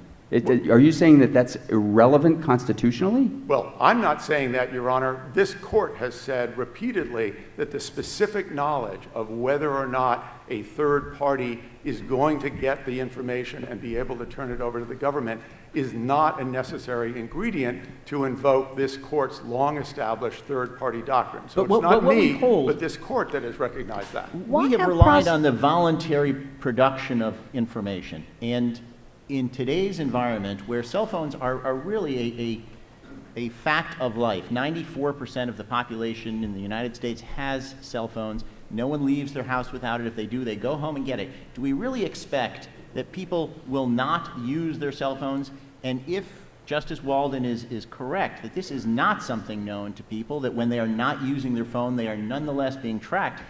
Are you saying that that's irrelevant constitutionally? Well, I'm not saying that, Your Honor. This court has said repeatedly that the specific knowledge of whether or not a third party is going to get the information and be able to turn it over to the government is not a necessary ingredient to invoke this court's long-established third-party doctrine. So it's not me, but this court that has recognized that. We have relied on the voluntary production of information. And in today's environment, where cell phones are really a fact of life, 94% of the population in the United States has cell phones. No one leaves their house without it. If they do, they go home and get it. Do we really expect that people will not use their cell phones? And if Justice Walden is correct, that this is not something known to people, that when they are not using their phone, they are nonetheless being tracked,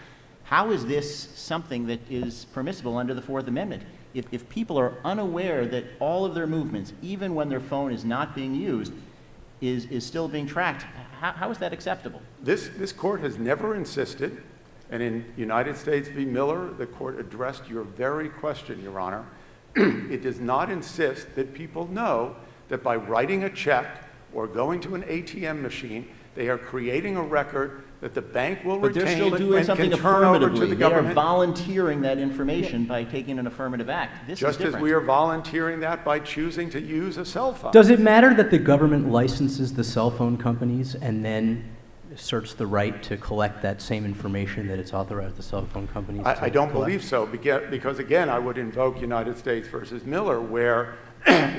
how is this something that is permissible under the Fourth Amendment? If people are unaware that all of their movements, even when their phone is not being used, is still being tracked, how is that acceptable? This court has never insisted, and in United States v. Miller, the court addressed your very question, Your Honor. It does not insist that people know that by writing a check or going to an ATM machine, they are creating a record that the bank will But they're retain still doing and something can turn over to affirmatively. the They are government. volunteering that information by taking an affirmative act. This Just is as different. we are volunteering that by choosing to use a cell phone. Does it matter that the government licenses the cell phone companies and then asserts the right to collect that same information that it's authorized the cell phone companies to I don't collect? believe so, because again, I would invoke United States versus Miller, where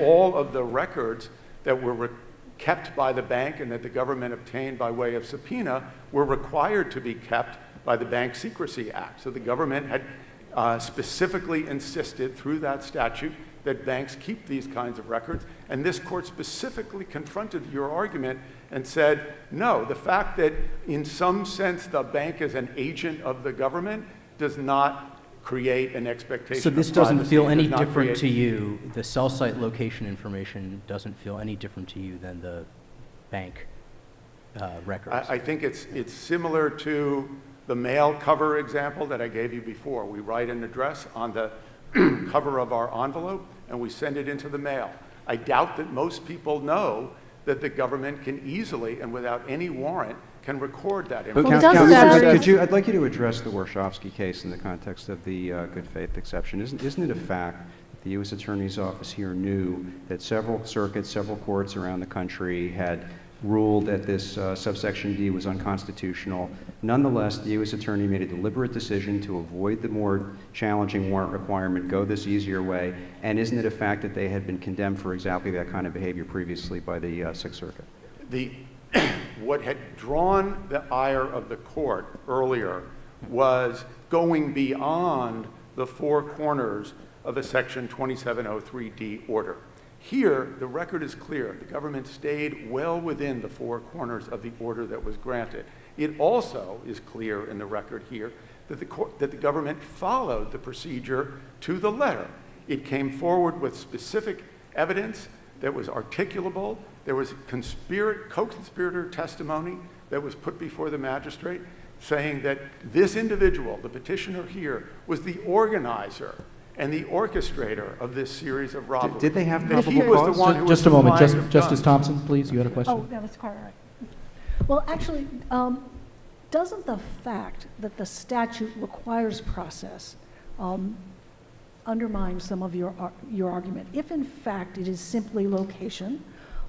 all of the records that were kept by the bank and that the government obtained by way of subpoena were required to be kept by the Bank Secrecy Act. So the government had specifically insisted through that statute that banks keep these kinds of records, and this court specifically confronted your argument and said, no, the fact that in some sense the bank is an agent of the government does not create an expectation So of this doesn't privacy, feel any does not different create- to you, the cell site location information doesn't feel any different to you than the bank records? I think it's similar to the mail cover example that I gave you before. We write an address on the cover of our envelope and we send it into the mail. I doubt that most people know that the government can easily and without any warrant can record that But information. Counsel, I'd like you to address the Warshawski case in the context of the good faith exception. Isn't it a fact that the U.S. Attorney's Office here knew that several circuits, several courts around the country had ruled that this subsection D was unconstitutional? Nonetheless, the U.S. Attorney made a deliberate decision to avoid the more challenging warrant requirement, go this easier way, and isn't it a fact that they had been condemned for exactly that kind of behavior previously by the Sixth Circuit? What had drawn the ire of the court earlier was going beyond the four corners of a Section 2703D order. Here, the record is clear. The government stayed well within the four corners of the order that was granted. It also is clear in the record here that the government followed the procedure to the letter. It came forward with specific evidence that was articulable. There was co-conspirator testimony that was put before the magistrate saying that this individual, the petitioner here, was the organizer and the orchestrator of this series of robberies. Did they have That probable he was the cause? one who Just was a moment, supplying the Justice guns. Thompson, please, you had a question? Oh, no, that's quite all right. Well, actually, doesn't the fact that the statute requires process undermine some of your argument? If in fact it is simply location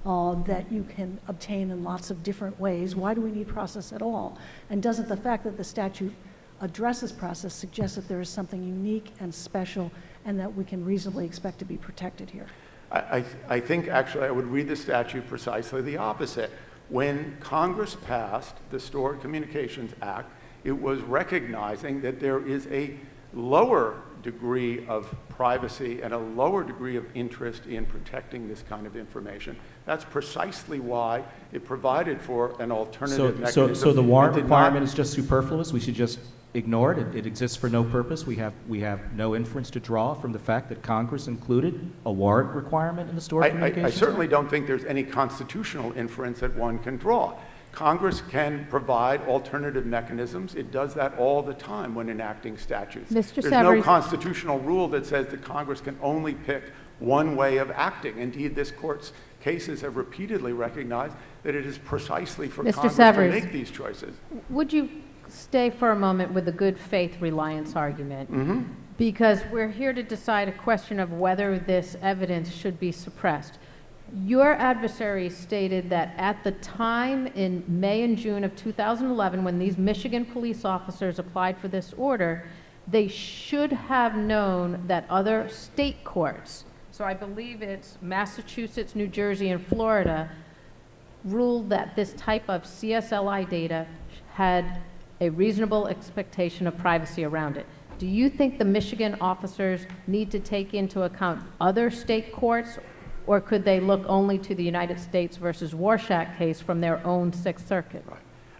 that you can obtain in lots of different ways, why do we need process at all? And doesn't the fact that the statute addresses process suggest that there is something unique and special and that we can reasonably expect to be protected here? I think actually I would read the statute precisely the opposite. When Congress passed the Stored Communications Act, it was recognizing that there is a lower degree of privacy and a lower degree of interest in protecting this kind of information. That's precisely why it provided for an alternative mechanism. So the warrant It did requirement not- is just superfluous? We should just ignore it? It exists for no purpose? We have no inference to draw from the fact that Congress included a warrant requirement in the Stored Communications I Act? certainly don't think there's any constitutional inference that one can draw. Congress can provide alternative mechanisms. It does that all the time when enacting statutes. Mr. There's no Severus. constitutional rule that says that Congress can only pick one way of acting. Indeed, this court's cases have repeatedly recognized that it is precisely for Mr. Congress Severus. to make these choices. Would you stay for a moment with the good faith reliance argument? Mm-hmm. Because we're here to decide a question of whether this evidence should be suppressed. Your adversary stated that at the time in May and June of 2011, when these Michigan police officers applied for this order, they should have known that other state courts, so I believe it's Massachusetts, New Jersey, and Florida, ruled that this type of CSLI data had a reasonable expectation of privacy around it. Do you think the Michigan officers need to take into account other state courts, or could they look only to the United States versus Warshak case from their own Sixth Circuit?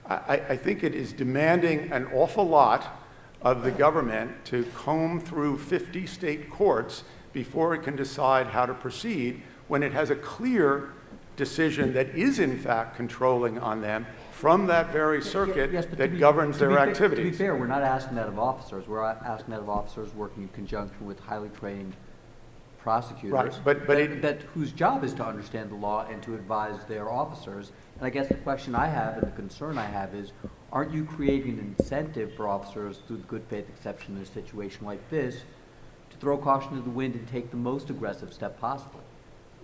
I think it is demanding an awful lot of the government to comb through 50 state courts before it can decide how to proceed when it has a clear decision that is in fact controlling on them from that very circuit Yes, but that governs their To activities. be fair, we're not asking that of officers. We're asking that of officers working in conjunction with highly trained prosecutors. Right, but whose job is to understand the law and to advise their officers. And I guess the question I have and the concern I have is, aren't you creating an incentive for officers through the good faith exception in a situation like this to throw caution to the wind and take the most aggressive step possible?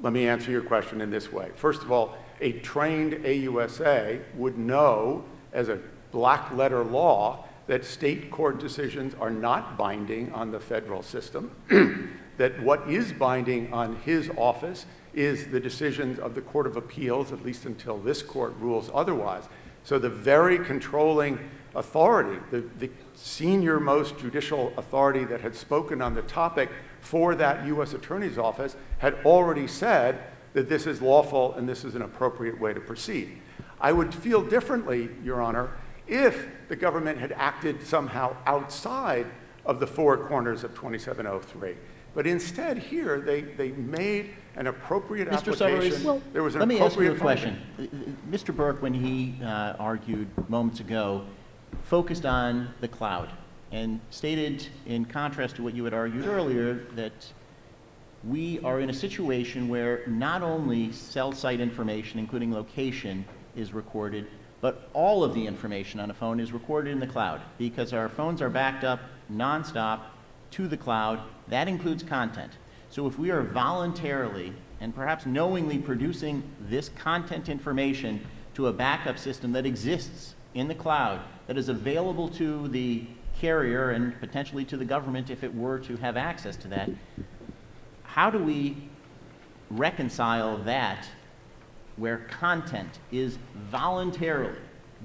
Let me answer your question in this way. First of all, a trained AUSA would know, as a black letter law, that state court decisions are not binding on the federal system, that what is binding on his office is the decisions of the Court of Appeals, at least until this court rules otherwise. So the very controlling authority, the senior most judicial authority that had spoken on the topic for that U.S. Attorney's Office had already said that this is lawful and this is an appropriate way to proceed. I would feel differently, Your Honor, if the government had acted somehow outside of the four corners of 2703. But instead here, they made an appropriate Mr. application. Severus, There was an let me ask you a appropriate finding. question. Mr. Burke, when he argued moments ago, focused on the cloud and stated, in contrast to what you had argued earlier, that we are in a situation where not only cell site information, including location, is recorded, but all of the information on a phone is recorded in the cloud because our phones are backed up nonstop to the cloud. That includes content. So if we are voluntarily and perhaps knowingly producing this content information to a backup system that exists in the cloud, that is available to the carrier and potentially to the government if it were to have access to that, how do we reconcile that where content is voluntarily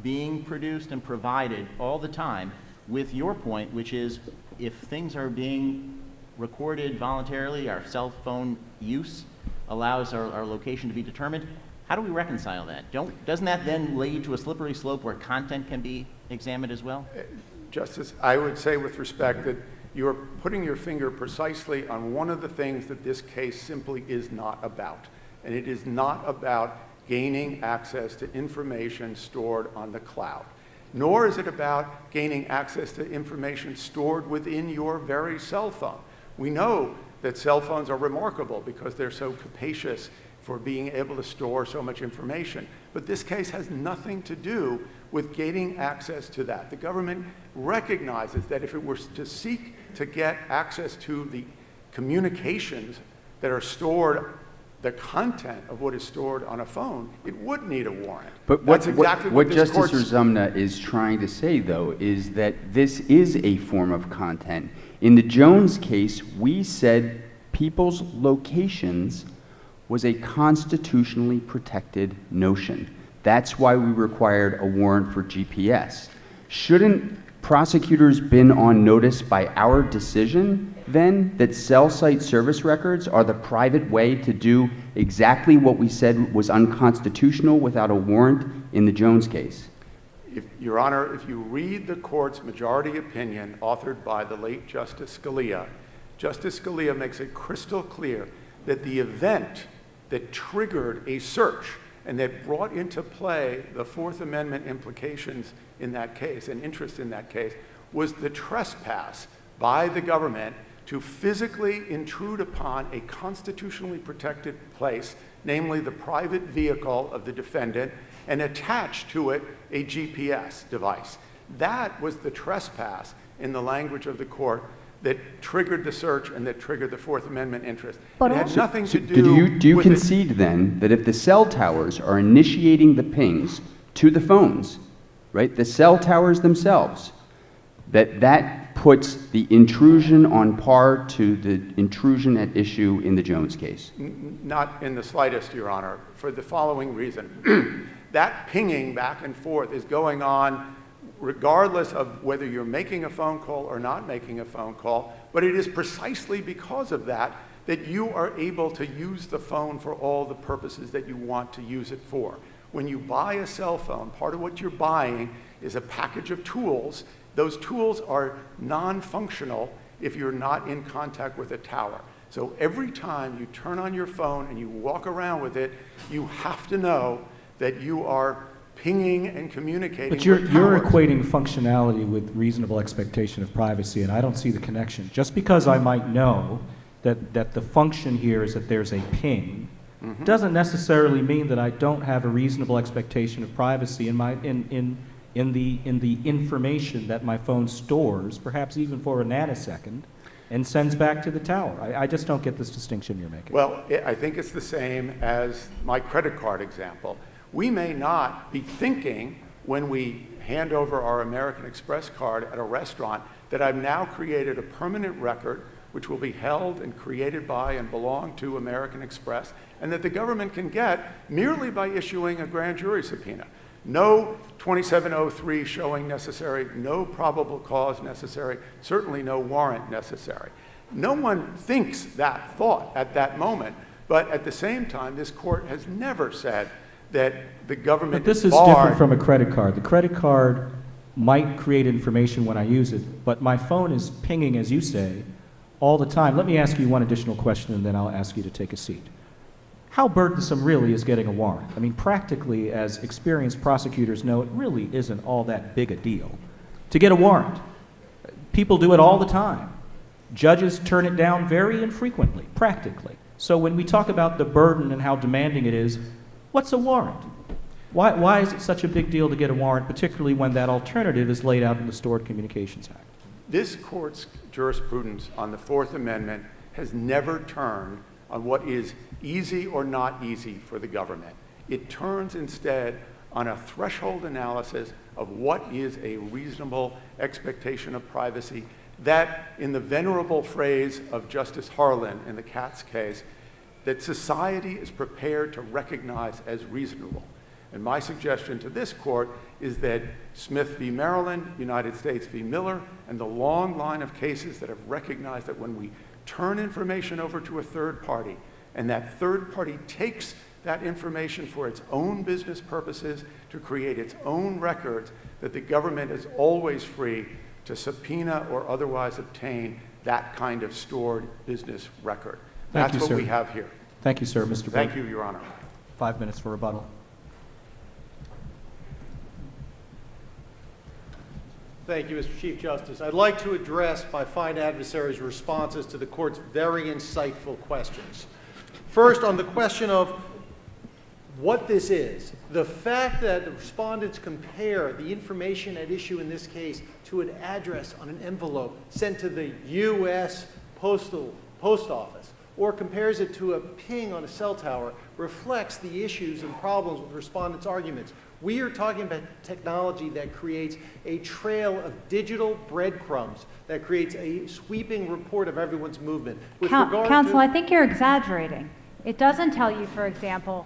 being produced and provided all the time with your point, which is if things are being recorded voluntarily, our cell phone use allows our location to be determined, how do we reconcile that? Doesn't that then lead to a slippery slope where content can be examined as well? Justice, I would say with respect that you're putting your finger precisely on one of the things that this case simply is not about. And it is not about gaining access to information stored on the cloud, nor is it about gaining access to information stored within your very cell phone. We know that cell phones are remarkable because they're so capacious for being able to store so much information. But this case has nothing to do with gaining access to that. The government recognizes that if it were to seek to get access to the communications that are stored, the content of what is stored on a phone, it would need a warrant. But That's exactly what this Justice court's- Urzumna is trying to say, though, is that this is a form of content. In the Jones case, we said people's locations was a constitutionally protected notion. That's why we required a warrant for GPS. Shouldn't prosecutors been on notice by our decision, then, that cell site service records are the private way to do exactly what we said was unconstitutional without a warrant in the Jones case? Your Honor, if you read the court's majority opinion authored by the late Justice Scalia, Justice Scalia makes it crystal clear that the event that triggered a search and that brought into play the Fourth Amendment implications in that case and interest in that case was the trespass by the government to physically intrude upon a constitutionally protected place, namely the private vehicle of the defendant, and attach to it a GPS device. That was the trespass, in the language of the court, that triggered the search and that triggered the Fourth Amendment interest. But it had also- nothing to So do do you with it. concede then that if the cell towers are initiating the pings to the phones, right, the cell towers themselves, that puts the intrusion on par to the intrusion at issue in the Jones case? Not in the slightest, Your Honor, for the following reason. That pinging back and forth is going on regardless of whether you're making a phone call or not making a phone call, but it is precisely because of that that you are able to use the phone for all the purposes that you want to use it for. When you buy a cell phone, part of what you're buying is a package of tools. Those tools are non-functional if you're not in contact with a tower. So every time you turn on your phone and you walk around with it, you have to know that you are pinging and communicating But you're with towers. equating functionality with reasonable expectation of privacy, and I don't see the connection. Just because I might know that the function here is that there's a ping, doesn't necessarily mean that I don't have a reasonable expectation of privacy in the information that my phone stores, perhaps even for a nanosecond, and sends back to the tower. I just don't get this distinction you're making. Well, I think it's the same as my credit card example. We may not be thinking when we hand over our American Express card at a restaurant that I've now created a permanent record which will be held and created by and belong to American Express, and that the government can get merely by issuing a grand jury subpoena. No 2703 showing necessary, no probable cause necessary, certainly no warrant necessary. No one thinks that thought at that moment, but at the same time, this court has never said that the government But this is barred. different from a credit card. The credit card might create information when I use it, but my phone is pinging, as you say, all the time. Let me ask you one additional question, and then I'll ask you to take a seat. How burdensome really is getting a warrant? I mean, practically, as experienced prosecutors know, it really isn't all that big a deal to get a warrant. People do it all the time. Judges turn it down very infrequently, practically. So when we talk about the burden and how demanding it is, what's a warrant? Why is it such a big deal to get a warrant, particularly when that alternative is laid out in the Stored Communications Act? This court's jurisprudence on the Fourth Amendment has never turned on what is easy or not easy for the government. It turns instead on a threshold analysis of what is a reasonable expectation of privacy that, in the venerable phrase of Justice Harlan in the Katz case, that society is prepared to recognize as reasonable. And my suggestion to this court is that Smith v. Maryland, United States v. Miller, and the long line of cases that have recognized that when we turn information over to a third party, and that third party takes that information for its own business purposes to create its own records, that the government is always free to subpoena or otherwise obtain that kind of stored business record. Thank That's you, what sir. we have here. Thank you, sir. Mr. Burke. Thank you, Your Honor. 5 minutes for rebuttal. Thank you, Mr. Chief Justice. I'd like to address my fine adversary's responses to the court's very insightful questions. First, on the question of what this is, the fact that the respondents compare the information at issue in this case to an address on an envelope sent to the U.S. Post Office, or compares it to a ping on a cell tower, reflects the issues and problems with respondents' arguments. We are talking about technology that creates a trail of digital breadcrumbs, that creates a sweeping report of everyone's movement. With regard Counsel, to, I think you're exaggerating. It doesn't tell you, for example,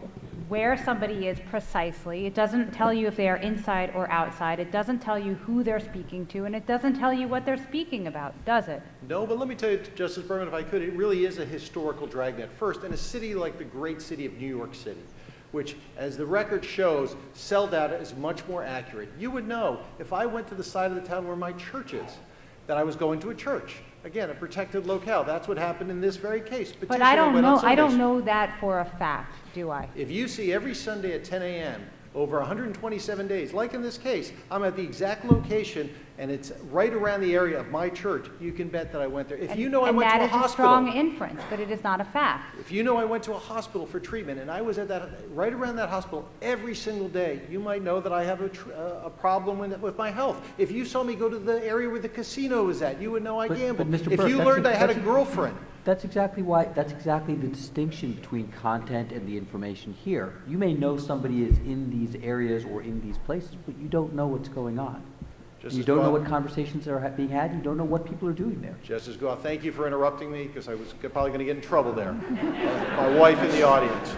where somebody is precisely. It doesn't tell you if they are inside or outside. It doesn't tell you who they're speaking to, and it doesn't tell you what they're speaking about, does it? No, but let me tell you, Justice Berman, if I could, it really is a historical dragnet. First, in a city like the great city of New York City, which, as the record shows, cell data is much more accurate. You would know if I went to the side of the town where my church is, that I was going to a church. Again, a protected locale. That's what happened in this very case. But I don't know that for a fact, do I? If you see every Sunday at 10 a.m., over 127 days, like in this case, I'm at the exact location, and it's right around the area of my church, you can bet that I went there. If you know I went to a hospital. And that is a strong inference, but it is not a fact. If you know I went to a hospital for treatment, and I was at that, right around that hospital every single day, you might know that I have a problem with my health. If you saw me go to the area where the casino was at, you would know I gambled. But Mr. If Burke, you learned I had a girlfriend. That's exactly the distinction between content and the information here. You may know somebody is in these areas or in these places, but you don't know what's going on. You don't know what conversations are being had. You don't know what people are doing there. Justice Goff, thank you for interrupting me, because I was probably going to get in trouble there. My wife in the audience.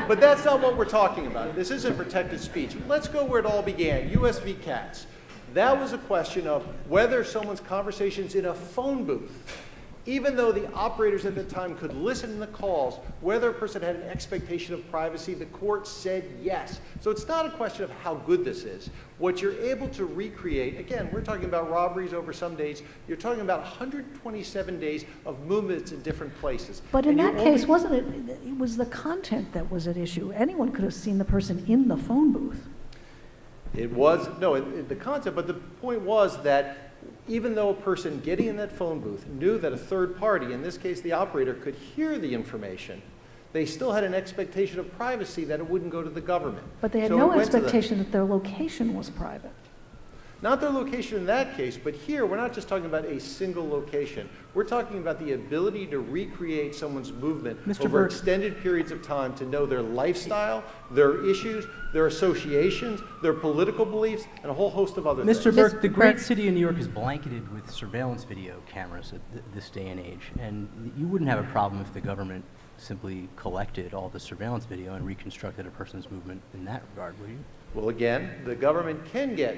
But that's not what we're talking about. This isn't protected speech. Let's go where it all began, U.S. v. Katz. That was a question of whether someone's conversations in a phone booth, even though the operators at the time could listen to the calls, whether a person had an expectation of privacy, the court said yes. So it's not a question of how good this is. What you're able to recreate, again, we're talking about robberies over some days, you're talking about 127 days of movements in different plations. But in that case, wasn't it, it was the content that was at issue. Anyone could have seen the person in the phone booth. It was, no, the content, but the point was that even though a person getting in that phone booth knew that a third party, in this case the operator, could hear the information, they still had an expectation of privacy that it wouldn't go to the government. But they had no expectation that their location was private. Not their location in that case, but here we're not just talking about a single location. We're talking about the ability to recreate someone's movement over extended periods of time, to know their lifestyle, their issues, their associations, their political beliefs, and a whole host of other things. Mr. Burke, the great city of New York is blanketed with surveillance video cameras at this day and age, and you wouldn't have a problem if the government simply collected all the surveillance video and reconstructed a person's movement in that regard, would you? Well, again, the government can get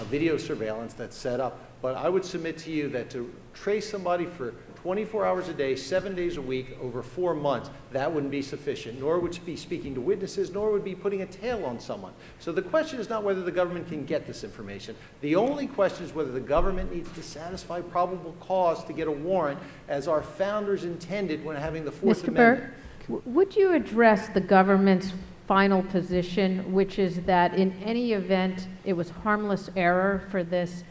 video surveillance that's set up, but I would submit to you that to trace somebody for 24 hours a day, 7 days a week, over 4 months, that wouldn't be sufficient, nor would it be speaking to witnesses, nor would it be putting a tail on someone. So the question is not whether the government can get this information. The only question is whether the government needs to satisfy probable cause to get a warrant, as our founders intended when having the Fourth Amendment. Mr. Burke, would you address the government's final position, which is that in any event, it was harmless error for this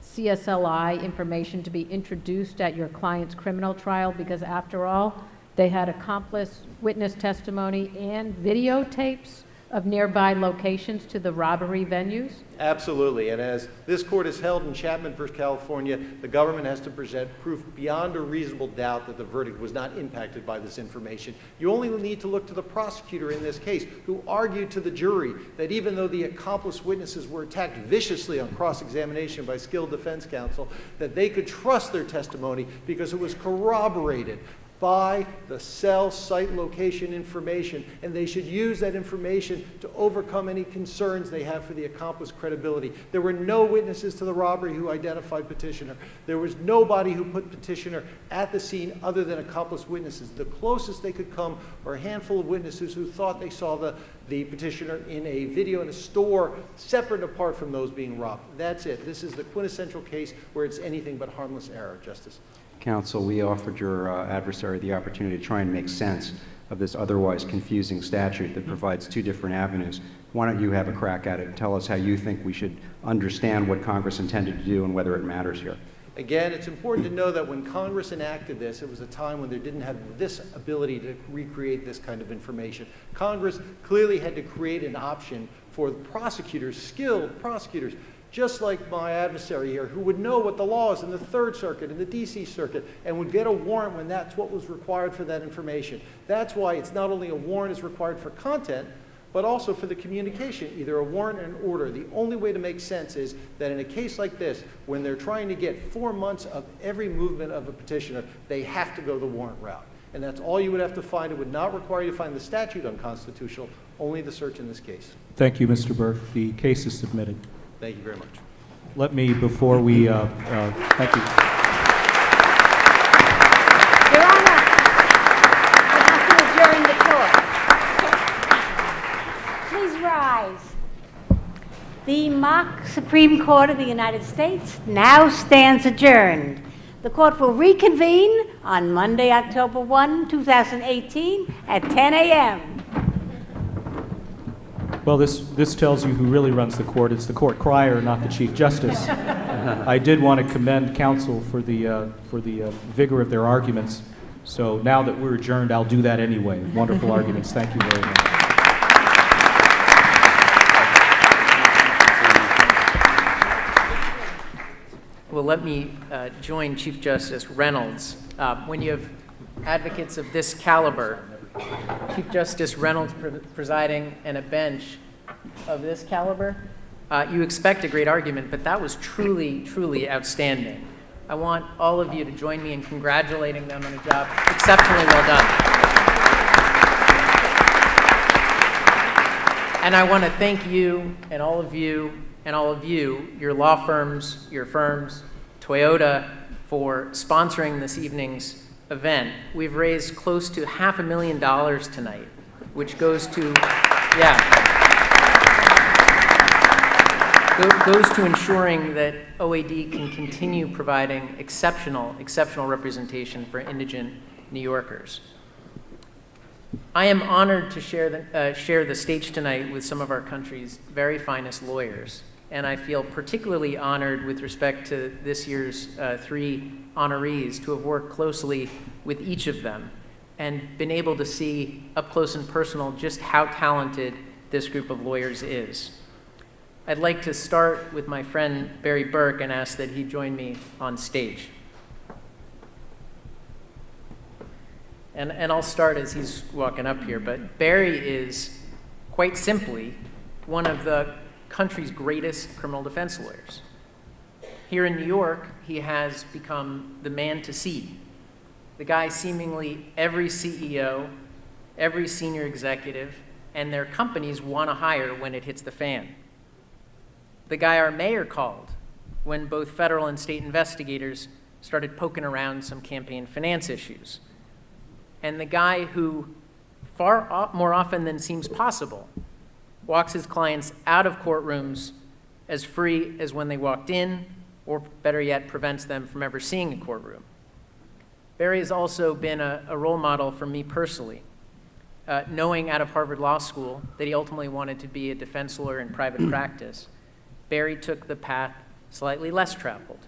CSLI information to be introduced at your client's criminal trial, because after all, they had accomplice witness testimony and videotapes of nearby locations to the robbery venues? Absolutely, and as this court has held in Chapman v. California, the government has to present proof beyond a reasonable doubt that the verdict was not impacted by this information. You only need to look to the prosecutor in this case, who argued to the jury that even though the accomplice witnesses were attacked viciously on cross-examination by skilled defense counsel, that they could trust their testimony because it was corroborated by the cell site location information, and they should use that information to overcome any concerns they have for the accomplice's credibility. There were no witnesses to the robbery who identified petitioner. There was nobody who put petitioner at the scene other than accomplice witnesses. The closest they could come were a handful of witnesses who thought they saw the petitioner in a video in a store separate and apart from those being robbed. That's it. This is the quintessential case where it's anything but harmless error, Justice. Counsel, we offered your adversary the opportunity to try and make sense of this otherwise confusing statute that provides two different avenues. Why don't you have a crack at it and tell us how you think we should understand what Congress intended to do and whether it matters here? Again, it's important to know that when Congress enacted this, it was a time when they didn't have this ability to recreate this kind of information. Congress clearly had to create an option for prosecutors, skilled prosecutors, just like my adversary here, who would know what the law is in the Third Circuit and the D.C. Circuit and would get a warrant when that's what was required for that information. That's why it's not only a warrant is required for content, but also for the communication, either a warrant or an order. The only way to make sense is that in a case like this, when they're trying to get 4 months of every movement of a petitioner, they have to go the warrant route. And that's all you would have to find. It would not require you to find the statute unconstitutional, only the search in this case. Thank you, Mr. Burke. The case is submitted. Thank you very much. Let me, before we, thank you. Your Honor, I have to adjourn the court. Please rise. The mock Supreme Court of the United States now stands adjourned. The court will reconvene on Monday, October 1, 2018 at 10 a.m. Well, this tells you who really runs the court. It's the court crier, not the Chief Justice. I did want to commend counsel for the vigor of their arguments. So now that we're adjourned, I'll do that anyway. Wonderful arguments. Thank you very much. Well, let me join Chief Justice Reynolds. When you have advocates of this caliber, Chief Justice Reynolds presiding and a bench of this caliber, you expect a great argument, but that was truly, truly outstanding. I want all of you to join me in congratulating them on a job exceptionally well done. And I want to thank you and all of you and all of you, your law firms, your firms, Toyota, for sponsoring this evening's event. We've raised close to $500,000 tonight, which goes to, goes to ensuring that OAD can continue providing exceptional representation for indigent New Yorkers. I am honored to share the stage tonight with some of our country's very finest lawyers, and I feel particularly honored with respect to this year's 3 honorees to have worked closely with each of them and been able to see up close and personal just how talented this group of lawyers is. I'd like to start with my friend Barry Burke and ask that he join me on stage. And I'll start as he's walking up here, but Barry is, quite simply, one of the country's greatest criminal defense lawyers. Here in New York, he has become the man to see, the guy seemingly every CEO, every senior executive, and their companies want to hire when it hits the fan. The guy our mayor called when both federal and state investigators started poking around some campaign finance issues. And the guy who, far more often than seems possible, walks his clients out of courtrooms as free as when they walked in, or better yet, prevents them from ever seeing a courtroom. Barry has also been a role model for me personally, knowing out of Harvard Law School that he ultimately wanted to be a defense lawyer in private practice. Barry took the path slightly less traveled.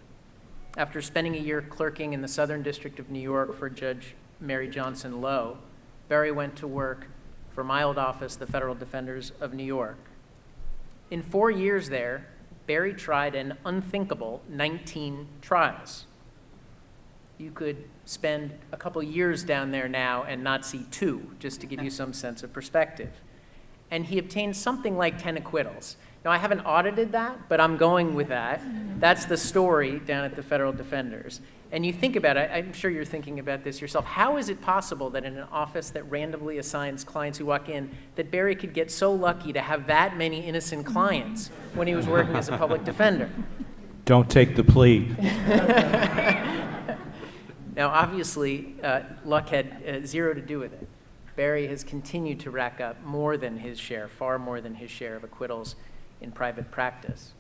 After spending a year clerking in the Southern District of New York for Judge Mary Johnson Lowe, Barry went to work for my old office, the Federal Defenders of New York. In 4 years there, Barry tried an unthinkable 19 trials. You could spend a couple years down there now and not see 2, just to give you some sense of perspective. And he obtained something like 10 acquittals. Now, I haven't audited that, but I'm going with that. That's the story down at the federal defenders. And you think about it, I'm sure you're thinking about this yourself. How is it possible that in an office that randomly assigns clients who walk in, that Barry could get so lucky to have that many innocent clients when he was working as a public defender? Don't take the plea. Now, obviously, luck had zero to do with it. Barry has continued to rack up more than his share, far more than his share of acquittals in private practice.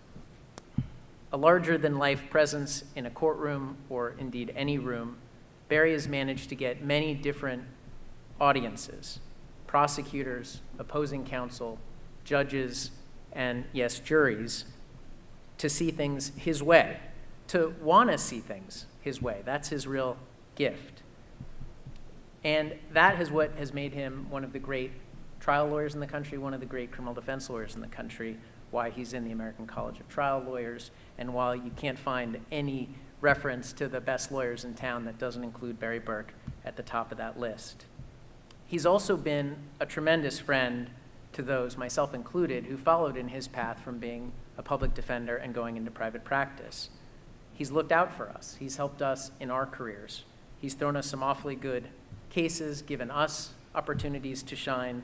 A larger-than-life presence in a courtroom, or indeed any room, Barry has managed to get many different audiences, prosecutors, opposing counsel, judges, and yes, juries, to see things his way, to want to see things his way. That's his real gift. And that is what has made him one of the great trial lawyers in the country, one of the great criminal defense lawyers in the country, why he's in the American College of Trial Lawyers, and while you can't find any reference to the best lawyers in town that doesn't include Barry Burke at the top of that list. He's also been a tremendous friend to those, myself included, who followed in his path from being a public defender and going into private practice. He's looked out for us. He's helped us in our careers. He's thrown us some awfully good cases, given us opportunities to shine.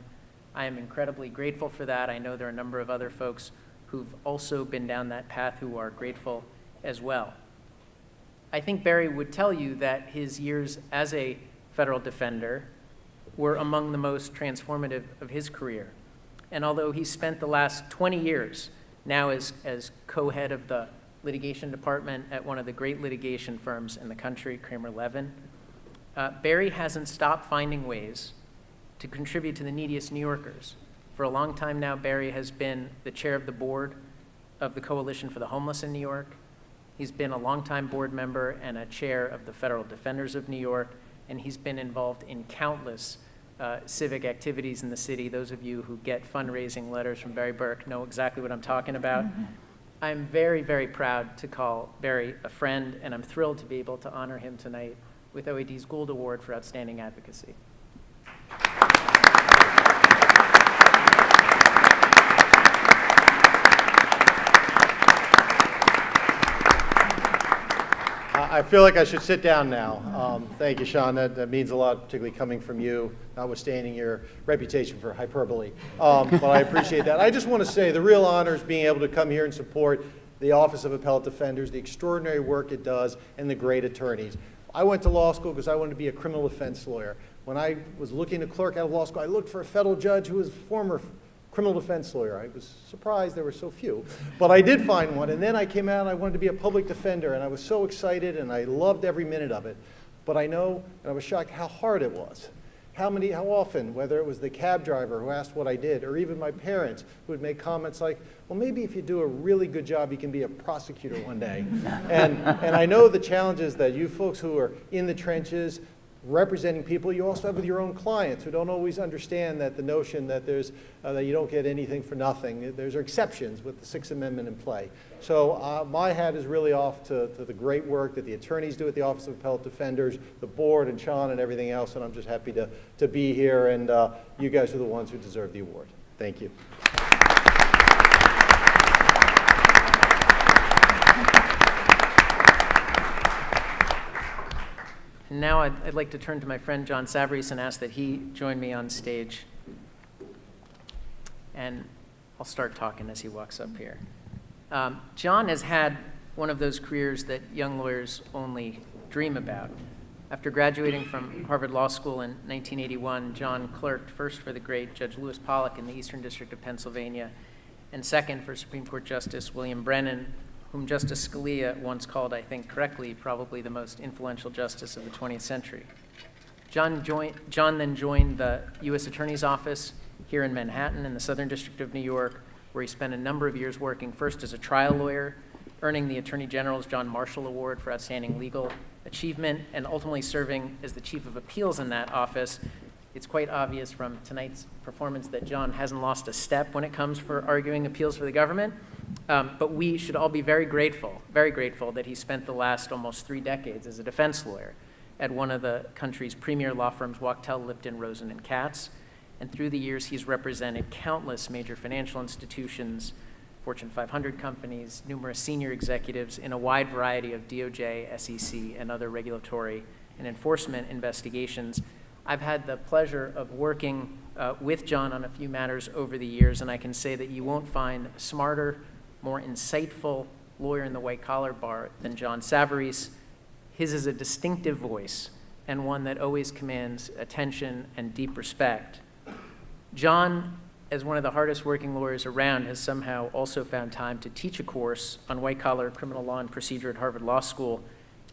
I am incredibly grateful for that. I know there are a number of other folks who've also been down that path who are grateful as well. I think Barry would tell you that his years as a federal defender were among the most transformative of his career. And although he spent the last 20 years now as co-head of the litigation department at one of the great litigation firms in the country, Kramer Levin, Barry hasn't stopped finding ways to contribute to the neediest New Yorkers. For a long time now, Barry has been the chair of the board of the Coalition for the Homeless in New York. He's been a longtime board member and a chair of the Federal Defenders of New York, and he's been involved in countless civic activities in the city. Those of you who get fundraising letters from Barry Burke know exactly what I'm talking about. I'm very, very proud to call Barry a friend, and I'm thrilled to be able to honor him tonight with OAD's Gould Award for Outstanding Advocacy. I feel like I should sit down now. Thank you, Sean. That means a lot, particularly coming from you, notwithstanding your reputation for hyperbole. But I appreciate that. I just want to say the real honor is being able to come here and support the Office of Appellate Defenders, the extraordinary work it does, and the great attorneys. I went to law school because I wanted to be a criminal defense lawyer. When I was looking to clerk out of law school, I looked for a federal judge who was a former criminal defense lawyer. I was surprised there were so few, but I did find one. And then I came out and I wanted to be a public defender, and I was so excited and I loved every minute of it. But I know, and I was shocked how hard it was. How often, whether it was the cab driver who asked what I did, or even my parents who would make comments like, well, maybe if you do a really good job, you can be a prosecutor one day. And I know the challenges that you folks who are in the trenches, representing people, you also have with your own clients who don't always understand that the notion that there's that you don't get anything for nothing. There's exceptions with the Sixth Amendment in play. So my hat is really off to the great work that the attorneys do at the Office of Appellate Defenders, the board, and Sean, and everything else. And I'm just happy to be here. And you guys are the ones who deserve the award. Thank you. And now I'd like to turn to my friend John Savarese and ask that he join me on stage. And I'll start talking as he walks up here. John has had one of those careers that young lawyers only dream about. After graduating from Harvard Law School in 1981, John clerked first for the great Judge Lewis Pollack in the Eastern District of Pennsylvania, and second for Supreme Court Justice William Brennan, whom Justice Scalia once called, I think correctly, probably the most influential justice of the 20th century. John then joined the U.S. Attorney's Office here in Manhattan in the Southern District of New York, where he spent a number of years working first as a trial lawyer, earning the Attorney General's John Marshall Award for Outstanding Legal Achievement, and ultimately serving as the Chief of Appeals in that office. It's quite obvious from tonight's performance that John hasn't lost a step when it comes for arguing appeals for the government. But we should all be very grateful that he spent the last almost 3 decades as a defense lawyer at one of the country's premier law firms, Wachtell, Lipton, Rosen, and Katz. And through the years, he's represented countless major financial institutions, Fortune 500 companies, numerous senior executives in a wide variety of DOJ, SEC, and other regulatory and enforcement investigations. I've had the pleasure of working with John on a few matters over the years, and I can say that you won't find a smarter, more insightful lawyer in the white-collar bar than John Savarese. His is a distinctive voice and one that always commands attention and deep respect. John, as one of the hardest working lawyers around, has somehow also found time to teach a course on white-collar criminal law and procedure at Harvard Law School,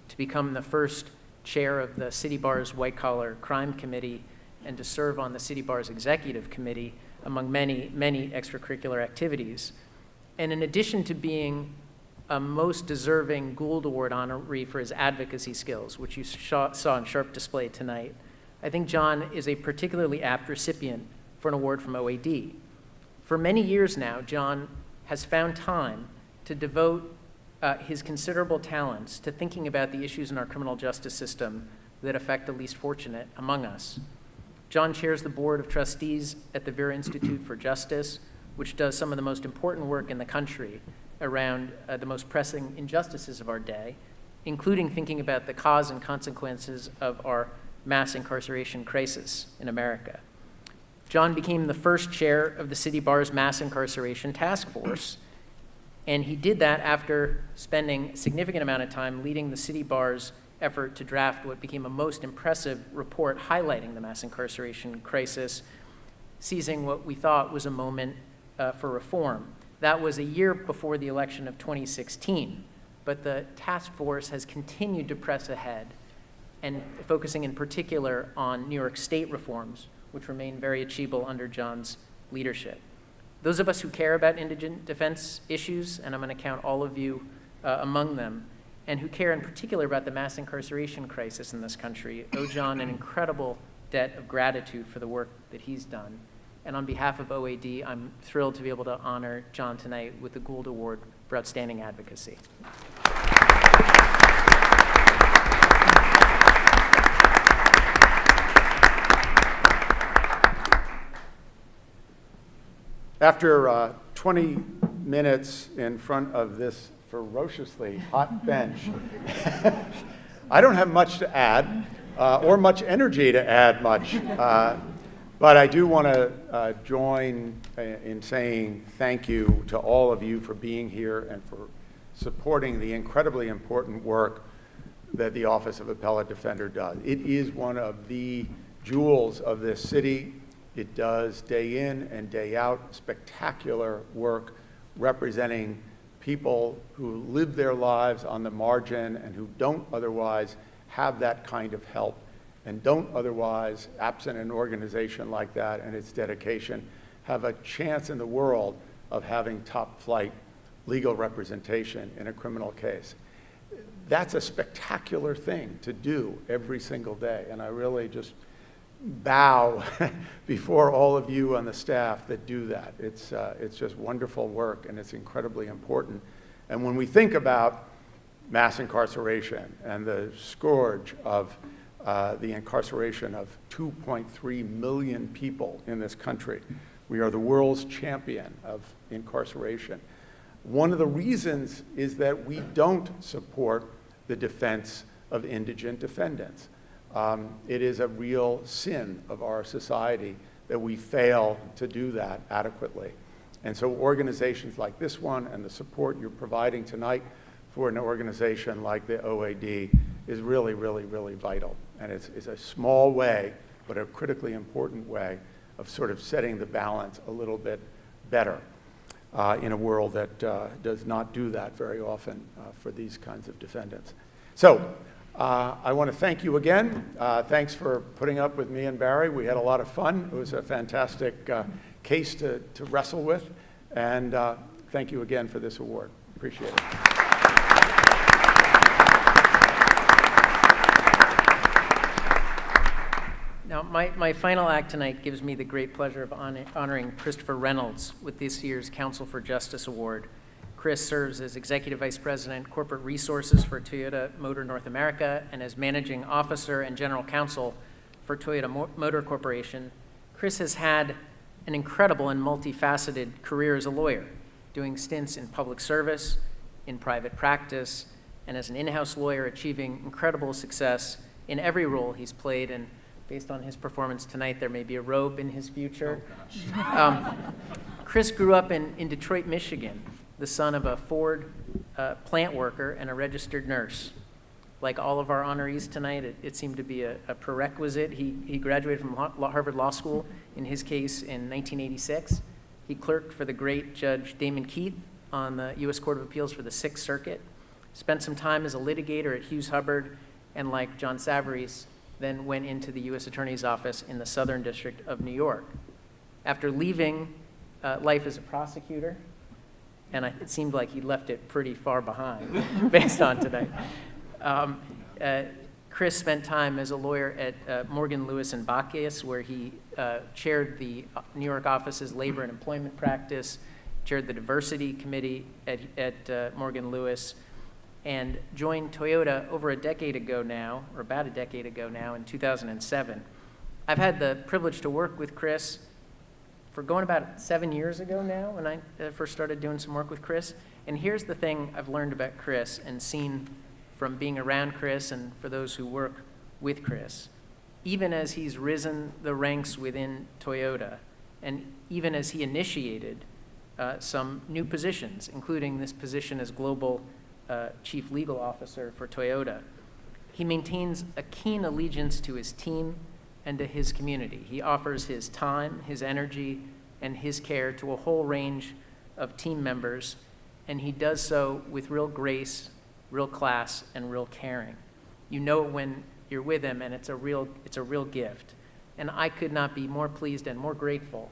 to become the first chair of the City Bar's White-Collar Crime Committee, and to serve on the City Bar's Executive Committee, among many, many extracurricular activities. And in addition to being a most deserving Gould Award honoree for his advocacy skills, which you saw on sharp display tonight, I think John is a particularly apt recipient for an award from OAD. For many years now, John has found time to devote his considerable talents to thinking about the issues in our criminal justice system that affect the least fortunate among us. John chairs the board of trustees at the Vera Institute for Justice, which does some of the most important work in the country around the most pressing injustices of our day, including thinking about the cause and consequences of our mass incarceration crisis in America. John became the first chair of the City Bar's Mass Incarceration Task Force, and he did that after spending a significant amount of time leading the City Bar's effort to draft what became a most impressive report highlighting the mass incarceration crisis, seizing what we thought was a moment for reform. That was a year before the election of 2016, but the task force has continued to press ahead, and focusing in particular on New York State reforms, which remain very achievable under John's leadership. Those of us who care about indigent defense issues, and I'm going to count all of you among them, and who care in particular about the mass incarceration crisis in this country, owe John an incredible debt of gratitude for the work that he's done. And on behalf of OAD, I'm thrilled to be able to honor John tonight with the Gould Award for Outstanding Advocacy. After 20 minutes in front of this ferociously hot bench, I don't have much to add, or much energy to add much, but I do want to join in saying thank you to all of you for being here and for supporting the incredibly important work that the Office of Appellate Defender does. It is one of the jewels of this city. It does day in and day out spectacular work representing people who live their lives on the margin and who don't otherwise have that kind of help and don't otherwise, absent an organization like that and its dedication, have a chance in the world of having top flight legal representation in a criminal case. That's a spectacular thing to do every single day, and I really just bow before all of you on the staff that do that. It's just wonderful work, and it's incredibly important. And when we think about mass incarceration and the scourge of the incarceration of 2.3 million people in this country, we are the world's champion of incarceration. One of the reasons is that we don't support the defense of indigent defendants. It is a real sin of our society that we fail to do that adequately. And so organizations like this one and the support you're providing tonight for an organization like the OAD is really, really, really vital. And it's a small way, but a critically important way of sort of setting the balance a little bit better in a world that does not do that very often for these kinds of defendants. So I want to thank you again. Thanks for putting up with me and Barry. We had a lot of fun. It was a fantastic case to wrestle with. And thank you again for this award. Appreciate it. Now, my final act tonight gives me the great pleasure of honoring Christopher Reynolds with this year's Council for Justice Award. Chris serves as Executive Vice President, Corporate Resources for Toyota Motor North America and as Managing Officer and General Counsel for Toyota Motor Corporation. Chris has had an incredible and multifaceted career as a lawyer. doing stints in public service, in private practice, and as an in-house lawyer, achieving incredible success in every role he's played. And based on his performance tonight, there may be a robe in his future. Chris grew up in Detroit, Michigan, the son of a Ford plant worker and a registered nurse. Like all of our honorees tonight, it seemed to be a prerequisite. He graduated from Harvard Law School, in his case, in 1986. He clerked for the great Judge Damon Keith on the U.S. Court of Appeals for the Sixth Circuit, spent some time as a litigator at Hughes Hubbard, and like John Savarese, then went into the U.S. Attorney's Office in the Southern District of New York. After leaving life as a prosecutor, and it seemed like he left it pretty far behind based on today, Chris spent time as a lawyer at Morgan, Lewis & Bacchus, where he chaired the New York office's labor and employment practice, chaired the diversity committee at Morgan Lewis, and joined Toyota over a decade ago now, or about a decade ago now, in 2007. I've had the privilege to work with Chris for going about 7 years ago now, when I first started doing some work with Chris. And here's the thing I've learned about Chris and seen from being around Chris and for those who work with Chris. Even as he's risen the ranks within Toyota, and even as he initiated some new positions, including this position as Global Chief Legal Officer for Toyota, he maintains a keen allegiance to his team and to his community. He offers his time, his energy, and his care to a whole range of team members, and he does so with real grace, real class, and real caring. You know it when you're with him, and it's a real gift. And I could not be more pleased and more grateful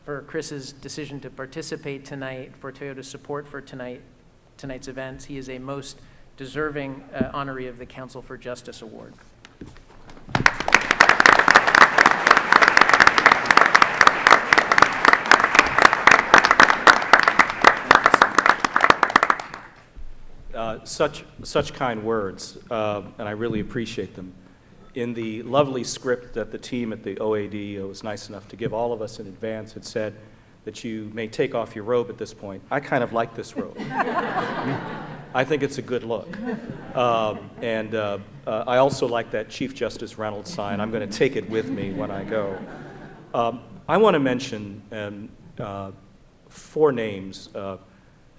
for Chris's decision to participate tonight, for Toyota's support for tonight's events. He is a most deserving honoree of the Council for Justice Award. Such kind words, and I really appreciate them. In the lovely script that the team at the OAD was nice enough to give all of us in advance, it said that you may take off your robe at this point. I kind of like this robe. I think it's a good look. I also like that Chief Justice Reynolds sign. I'm going to take it with me when I go. I want to mention 4 names,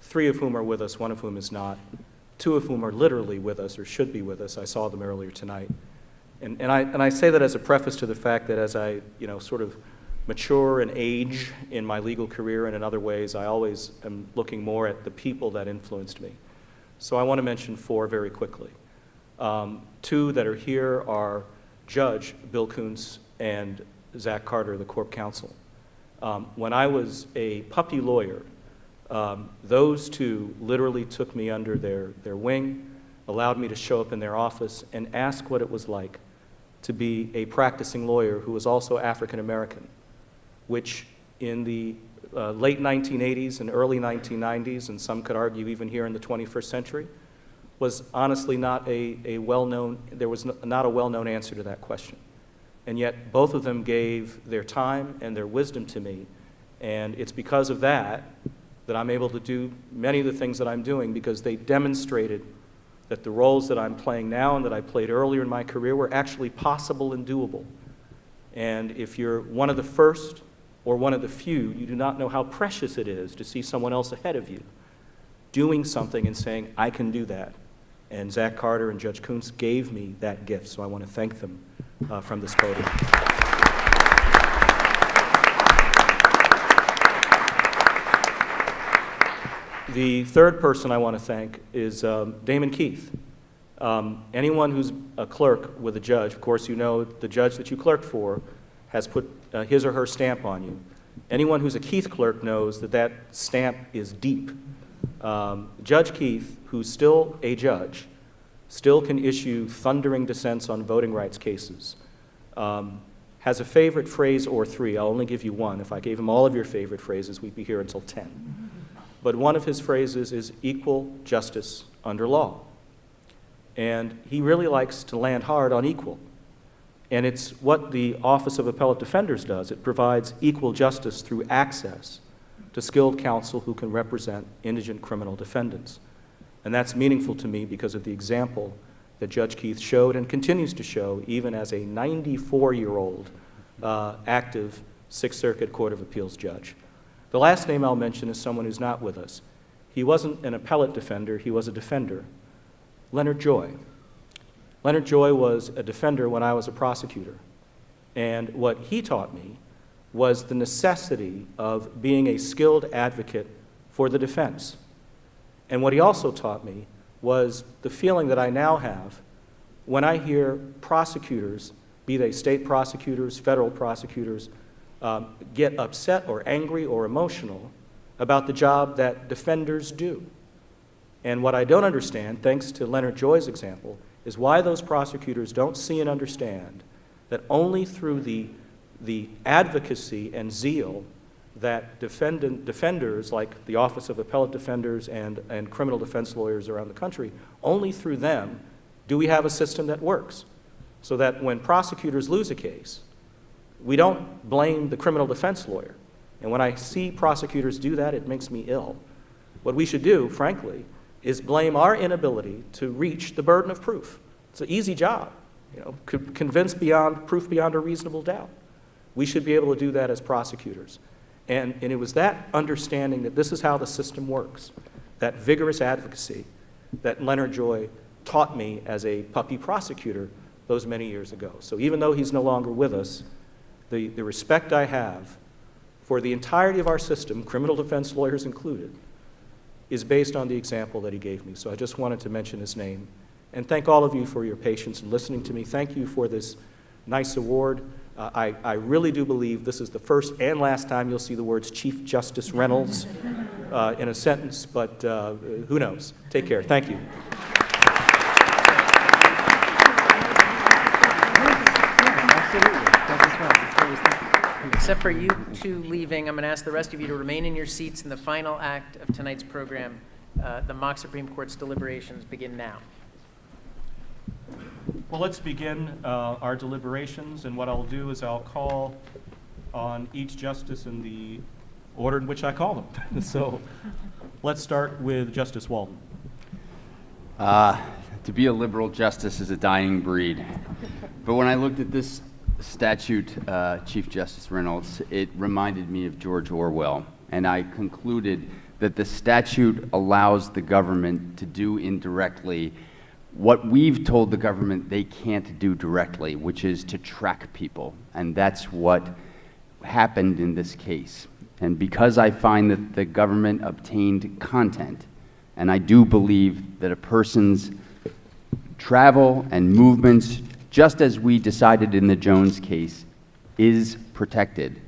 3 of whom are with us, 1 of whom is not, 2 of whom are literally with us or should be with us. I saw them earlier tonight. And I say that as a preface to the fact that as I sort of mature and age in my legal career and in other ways, I always am looking more at the people that influenced me. So I want to mention 4 very quickly. 2 that are here are Judge Bill Kuntz and Zach Carter, the Corp Counsel. When I was a puppy lawyer, those 2 literally took me under their wing, allowed me to show up in their office and ask what it was like to be a practicing lawyer who was also African American, which in the late 1980s and early 1990s, and some could argue even here in the 21st century, was honestly not there was not a well-known answer to that question. And yet both of them gave their time and their wisdom to me, and it's because of that I'm able to do many of the things that I'm doing, because they demonstrated that the roles that I'm playing now and that I played earlier in my career were actually possible and doable. And if you're one of the first or one of the few, you do not know how precious it is to see someone else ahead of you doing something and saying, I can do that. And Zach Carter and Judge Kuntz gave me that gift, so I want to thank them from this podium. The third person I want to thank is Damon Keith. Anyone who's a clerk with a judge, of course you know the judge that you clerked for has put his or her stamp on you. Anyone who's a Keith clerk knows that that stamp is deep. Judge Keith, who's still a judge, still can issue thundering dissents on voting rights cases, has a favorite phrase or 3. I'll only give you 1. If I gave him all of your favorite phrases, we'd be here until 10. But one of his phrases is equal justice under law. And he really likes to land hard on equal. And it's what the Office of Appellate Defenders does. It provides equal justice through access to skilled counsel who can represent indigent criminal defendants. And that's meaningful to me because of the example that Judge Keith showed and continues to show even as a 94-year-old active Sixth Circuit Court of Appeals judge. The last name I'll mention is someone who's not with us. He wasn't an appellate defender, he was a defender. Leonard Joy. Leonard Joy was a defender when I was a prosecutor. And what he taught me was the necessity of being a skilled advocate for the defense. And what he also taught me was the feeling that I now have when I hear prosecutors, be they state prosecutors, federal prosecutors, get upset or angry or emotional about the job that defenders do. And what I don't understand, thanks to Leonard Joy's example, is why those prosecutors don't see and understand that only through the advocacy and zeal that defenders like the Office of Appellate Defenders and criminal defense lawyers around the country, only through them do we have a system that works. So that when prosecutors lose a case, we don't blame the criminal defense lawyer. And when I see prosecutors do that, it makes me ill. What we should do, frankly, is blame our inability to reach the burden of proof. It's an easy job, convince proof beyond a reasonable doubt. We should be able to do that as prosecutors. And it was that understanding that this is how the system works, that vigorous advocacy that Leonard Joy taught me as a puppy prosecutor those many years ago. So even though he's no longer with us, the respect I have for the entirety of our system, criminal defense lawyers included, is based on the example that he gave me. So I just wanted to mention his name. And thank all of you for your patience in listening to me. Thank you for this nice award. I really do believe this is the first and last time you'll see the words Chief Justice Reynolds in a sentence, but who knows? Take care. Thank you. Except for you two leaving, I'm going to ask the rest of you to remain in your seats in the final act of tonight's program. The mock Supreme Court's deliberations begin now. Well, let's begin our deliberations, and what I'll do is I'll call on each justice in the order in which I call them. So let's start with Justice Walton. To be a liberal justice is a dying breed. But when I looked at this statute, Chief Justice Reynolds, it reminded me of George Orwell, and I concluded that the statute allows the government to do indirectly what we've told the government they can't do directly, which is to track people. And that's what happened in this case. And because I find that the government obtained content, and I do believe that a person's travel and movements, just as we decided in the Jones case, is protected,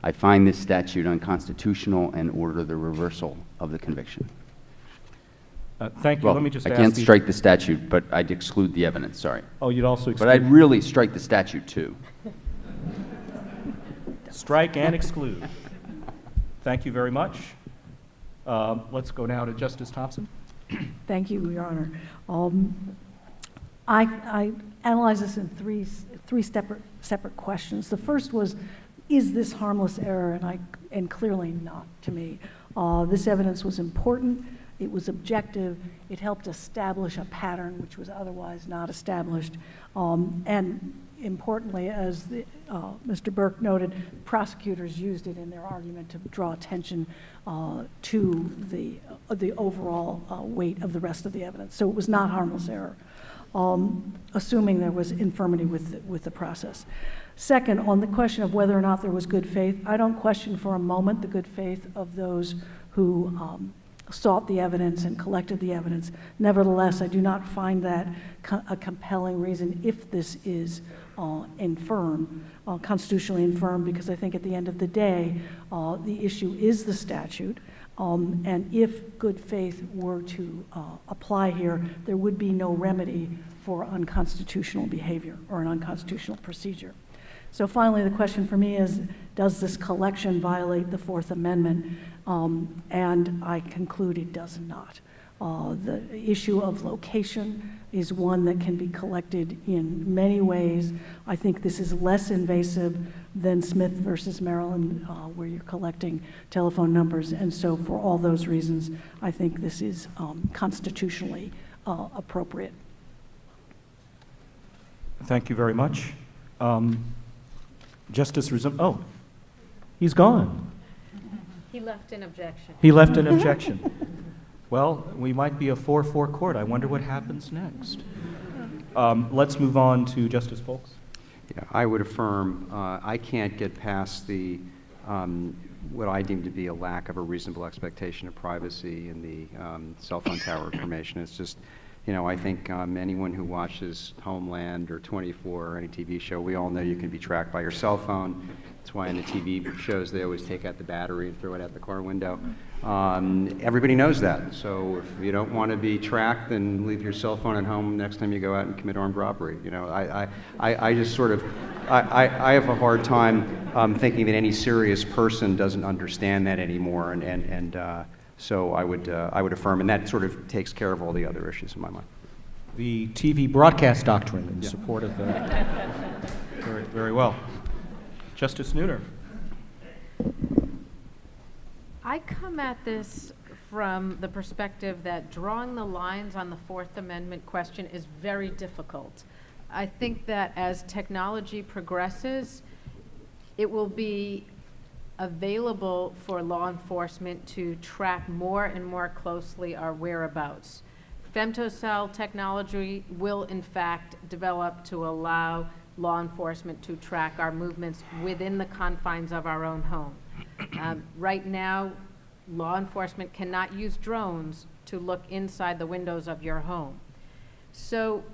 I find this statute unconstitutional and order the reversal of the conviction. Thank you. Well, Let me just I ask can't the- strike the statute, but I'd exclude the evidence, sorry. Oh, you'd also But I'd really strike the statute, too. Strike and exclude. Thank you very much. Let's go now to Justice Thompson. Thank you, Your Honor. I analyzed this in three separate questions. The first was, is this harmless error? And clearly not to me. This evidence was important. It was objective. It helped establish a pattern which was otherwise not established. And importantly, as Mr. Burke noted, prosecutors used it in their argument to draw attention to the overall weight of the rest of the evidence. So it was not harmless error, assuming there was infirmity with the process. Second, on the question of whether or not there was good faith, I don't question for a moment the good faith of those who sought the evidence and collected the evidence. Nevertheless, I do not find that a compelling reason if this is infirm, constitutionally infirm, because I think at the end of the day, the issue is the statute. And if good faith were to apply here, there would be no remedy for unconstitutional behavior or an unconstitutional procedure. So finally, the question for me is, does this collection violate the Fourth Amendment? And I conclude it does not. The issue of location is one that can be collected in many ways. I think this is less invasive than Smith versus Maryland, where you're collecting telephone numbers. And so for all those reasons, I think this is constitutionally appropriate. Thank you very much. Justice Rizum, oh, he's gone. He left an objection. He left an objection. Well, we might be a 4-4 court. I wonder what happens next. Let's move on to Justice Folks. Yeah, I would affirm, I can't get past the, what I deem to be a lack of a reasonable expectation of privacy in the cell phone tower information. It's just, you know, I think anyone who watches Homeland or 24 or any TV show, we all know you can be tracked by your cell phone. That's why in the TV shows they always take out the battery and throw it out the car window. Everybody knows that. So if you don't want to be tracked, then leave your cell phone at home next time you go out and commit armed robbery. You know, I just sort of, I have a hard time thinking that any serious person doesn't understand that anymore, and so I would affirm, and that sort of takes care of all the other issues in my mind. The TV broadcast doctrine in support of that. Very, very well. Justice Nooner. I come at this from the perspective that drawing the lines on the Fourth Amendment question is very difficult. I think that as technology progresses, it will be available for law enforcement to track more and more closely our whereabouts. Femtocell technology will in fact develop to allow law enforcement to track our movements within the confines of our own home. Right now, law enforcement cannot use drones to look inside the windows of your home. So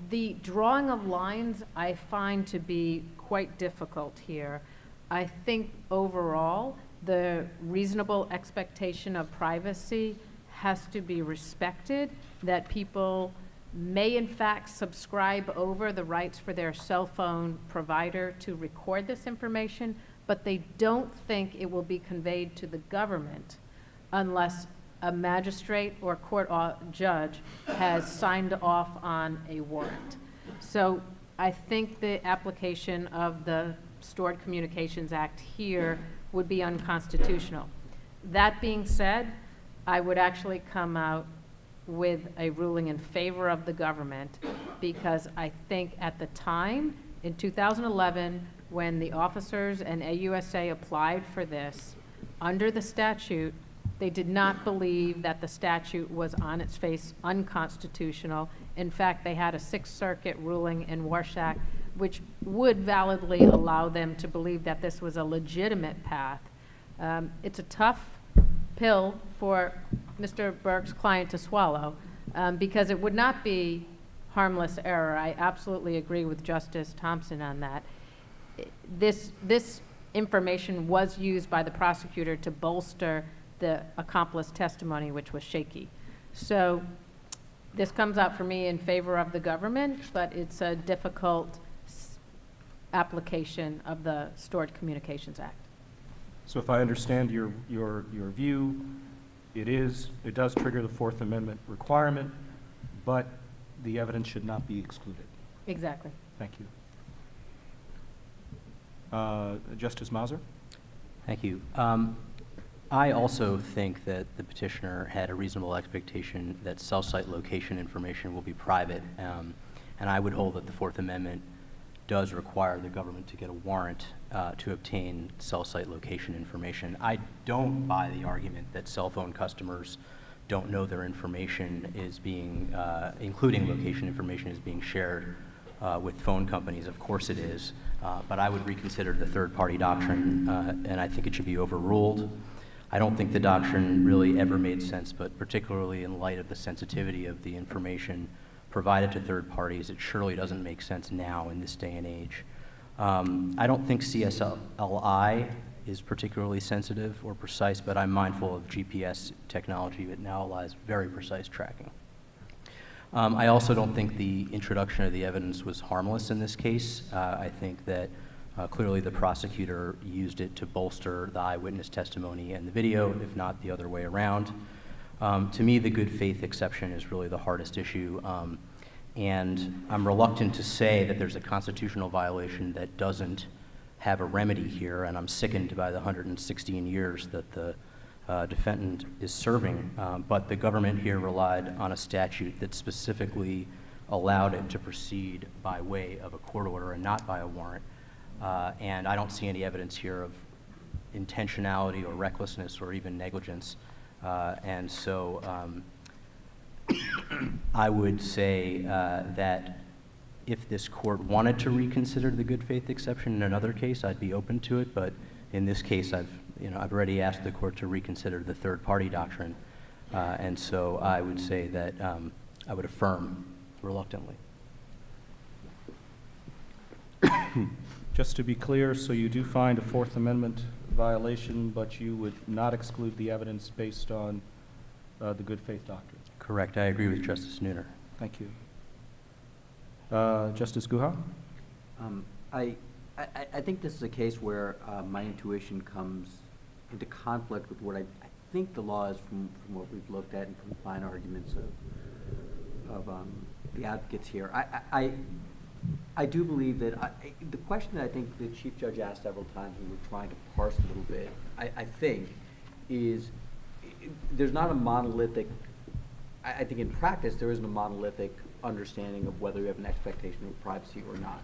the drawing of lines I find to be quite difficult here. I think overall, the reasonable expectation of privacy has to be respected, that people may in fact subscribe over the rights for their cell phone provider to record this information, but they don't think it will be conveyed to the government unless a magistrate or court judge has signed off on a warrant. So I think the application of the Stored Communications Act here would be unconstitutional. That being said, I would actually come out with a ruling in favor of the government, because I think at the time, in 2011, when the officers and AUSA applied for this, under the statute, they did not believe that the statute was on its face unconstitutional. In fact, they had a Sixth Circuit ruling in Warshak, which would validly allow them to believe that this was a legitimate path. It's a tough pill for Mr. Burke's client to swallow, because it would not be harmless error. I absolutely agree with Justice Thompson on that. This information was used by the prosecutor to bolster the accomplice testimony, which was shaky. So this comes out for me in favor of the government, but it's a difficult application of the Stored Communications Act. So if I understand your view, it does trigger the Fourth Amendment requirement, but the evidence should not be excluded. Exactly. Thank you. Justice Mazur? Thank you. I also think that the petitioner had a reasonable expectation that cell site location information will be private, and I would hold that the Fourth Amendment does require the government to get a warrant to obtain cell site location information. I don't buy the argument that cell phone customers don't know their information is being, including location information, is being shared with phone companies. Of course it is, but I would reconsider the third-party doctrine, and I think it should be overruled. I don't think the doctrine really ever made sense, but particularly in light of the sensitivity of the information provided to third parties, it surely doesn't make sense now in this day and age. I don't think CSLI is particularly sensitive or precise, but I'm mindful of GPS technology that now allows very precise tracking. I also don't think the introduction of the evidence was harmless in this case. I think that clearly the prosecutor used it to bolster the eyewitness testimony and the video, if not the other way around. To me, the good faith exception is really the hardest issue. And I'm reluctant to say that there's a constitutional violation that doesn't have a remedy here, and I'm sickened by the 116 years that the defendant is serving. But the government here relied on a statute that specifically allowed it to proceed by way of a court order and not by a warrant. And I don't see any evidence here of intentionality or recklessness or even negligence. And so I would say that if this court wanted to reconsider the good faith exception in another case, I'd be open to it. But in this case, I've already asked the court to reconsider the third party doctrine. And so I would say that I would affirm reluctantly. Just to be clear, so you do find a Fourth Amendment violation, but you would not exclude the evidence based on the good faith doctrine? Correct. I agree with Justice Nooner. Thank you. Justice Guha? I think this is a case where my intuition comes into conflict with what I think the law is from what we've looked at and from the fine arguments of the advocates here. I do believe that the question that I think the Chief Judge asked several times, and we're trying to parse a little bit, I think, is there's not a monolithic, I think in practice there isn't a monolithic understanding of whether you have an expectation of privacy or not.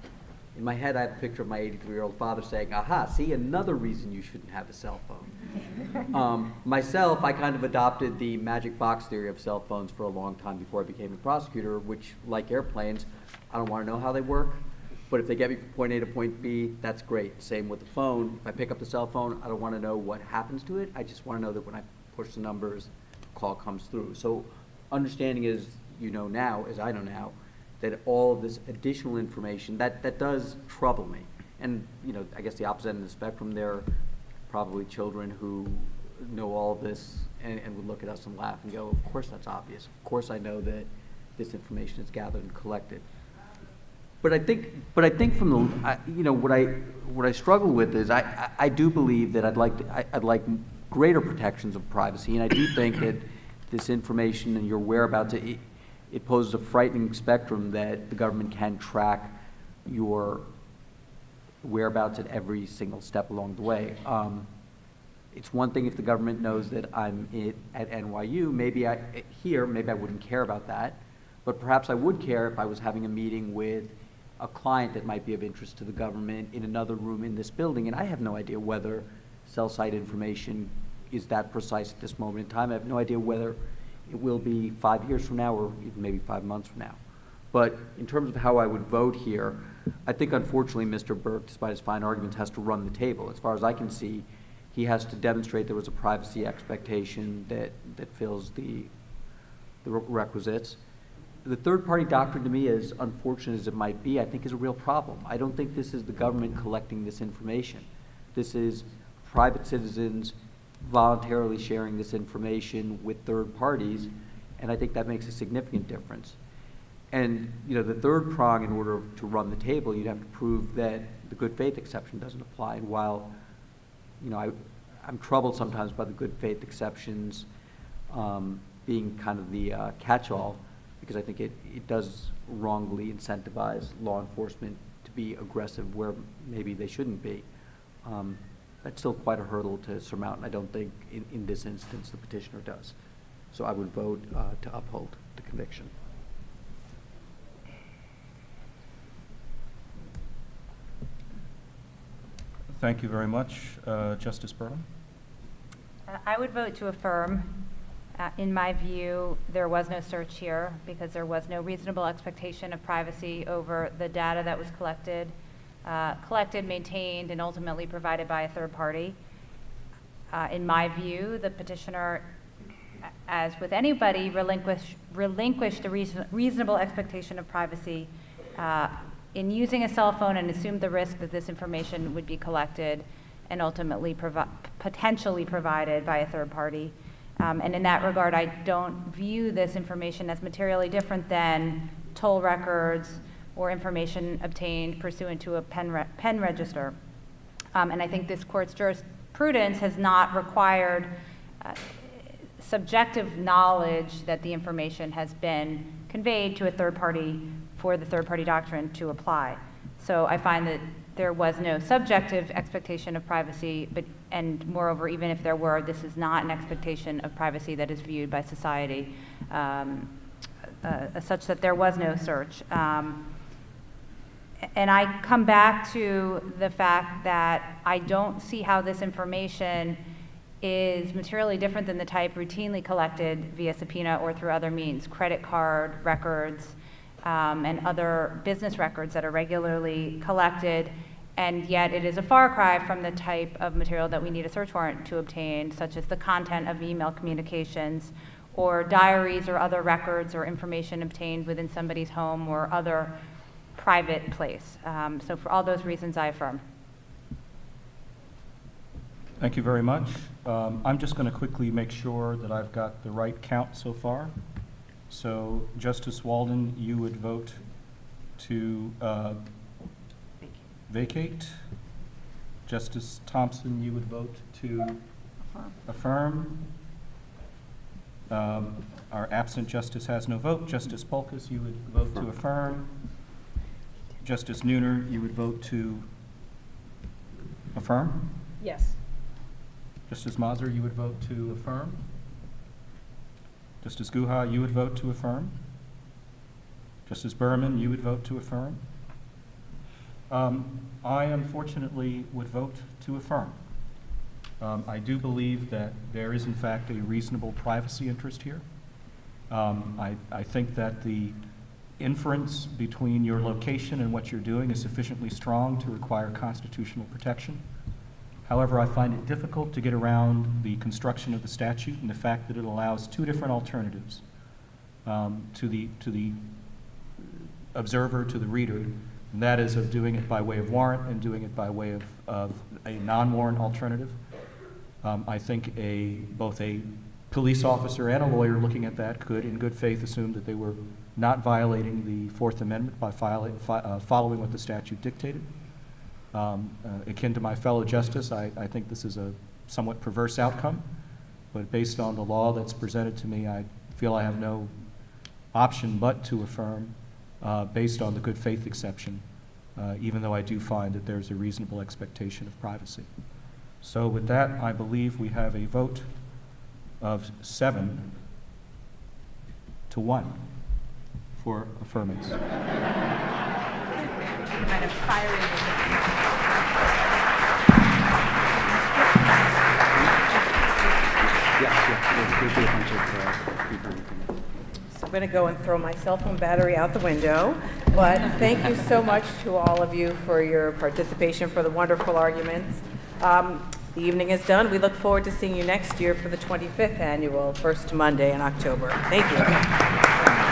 In my head, I have a picture of my 83-year-old father saying, aha, see, another reason you shouldn't have a cell phone. Myself, I kind of adopted the magic box theory of cell phones for a long time before I became a prosecutor, which, like airplanes, I don't want to know how they work, but if they get me from point A to point B, that's great. Same with the phone. If I pick up the cell phone, I don't want to know what happens to it. I just want to know that when I push the numbers, the call comes through. So understanding is, you know now, as I know now, that all of this additional information, that does trouble me. And, I guess the opposite end of the spectrum, there are probably children who know all of this and would look at us and laugh and go, of course that's obvious. Of course I know that this information is gathered and collected. But I think from the, what I struggle with is I do believe that I'd like greater protections of privacy, and I do think that this information and your whereabouts, it poses a frightening spectrum that the government can track your whereabouts at every single step along the way. It's one thing if the government knows that I'm at NYU, maybe I wouldn't care about that, but perhaps I would care if I was having a meeting with a client that might be of interest to the government in another room in this building, and I have no idea whether cell site information is that precise at this moment in time. I have no idea whether it will be 5 years from now or even maybe 5 months from now. But in terms of how I would vote here, I think unfortunately Mr. Burke, despite his fine arguments, has to run the table. As far as I can see, he has to demonstrate there was a privacy expectation that fills the requisites. The third-party doctrine, to me, as unfortunate as it might be, I think is a real problem. I don't think this is the government collecting this information. This is private citizens voluntarily sharing this information with third parties, and I think that makes a significant difference. And the third prong, in order to run the table, you'd have to prove that the good faith exception doesn't apply. And while I'm troubled sometimes by the good faith exceptions being kind of the catch-all, because I think it does wrongly incentivize law enforcement to be aggressive where maybe they shouldn't be. That's still quite a hurdle to surmount, and I don't think in this instance the petitioner does. So I would vote to uphold the conviction. Thank you very much. Justice Burnham? I would vote to affirm. In my view, there was no search here because there was no reasonable expectation of privacy over the data that was collected, maintained, and ultimately provided by a third party. In my view, the petitioner, as with anybody, relinquished the reasonable expectation of privacy in using a cell phone and assumed the risk that this information would be collected and ultimately potentially provided by a third party. And in that regard, I don't view this information as materially different than toll records or information obtained pursuant to a pen register. And I think this court's jurisprudence has not required subjective knowledge that the information has been conveyed to a third party for the third party doctrine to apply. So I find that there was no subjective expectation of privacy, and moreover, even if there were, this is not an expectation of privacy that is viewed by society such that there was no search. And I come back to the fact that I don't see how this information is materially different than the type routinely collected via subpoena or through other means, credit card records and other business records that are regularly collected, and yet it is a far cry from the type of material that we need a search warrant to obtain, such as the content of email communications or diaries or other records or information obtained within somebody's home or other private place. So for all those reasons, I affirm. Thank you very much. I'm just going to quickly make sure that I've got the right count so far. So Justice Walden, you would vote to vacate. Justice Thompson, you would vote to affirm. Our absent justice has no vote. Justice Polkus, you would vote to affirm. Justice Nooner, you would vote to affirm. Yes. Justice Mazur, you would vote to affirm. Justice Guha, you would vote to affirm. Justice Berman, you would vote to affirm. I unfortunately would vote to affirm. I do believe that there is in fact a reasonable privacy interest here. I think that the inference between your location and what you're doing is sufficiently strong to require constitutional protection. However, I find it difficult to get around the construction of the statute and the fact that it allows two different alternatives to the observer, to the reader, and that is of doing it by way of warrant and doing it by way of a non-warrant alternative. I think both a police officer and a lawyer looking at that could, in good faith, assume that they were not violating the Fourth Amendment by following what the statute dictated. Akin to my fellow justice, I think this is a somewhat perverse outcome, but based on the law that's presented to me, I feel I have no option but to affirm based on the good faith exception, even though I do find that there's a reasonable expectation of privacy. So with that, I believe we have a vote of 7-1 for affirmance. So I'm going to go and throw my cell phone battery out the window, but thank you so much to all of you for your participation, for the wonderful arguments. The evening is done. We look forward to seeing you next year for the 25th annual, first Monday in October. Thank you.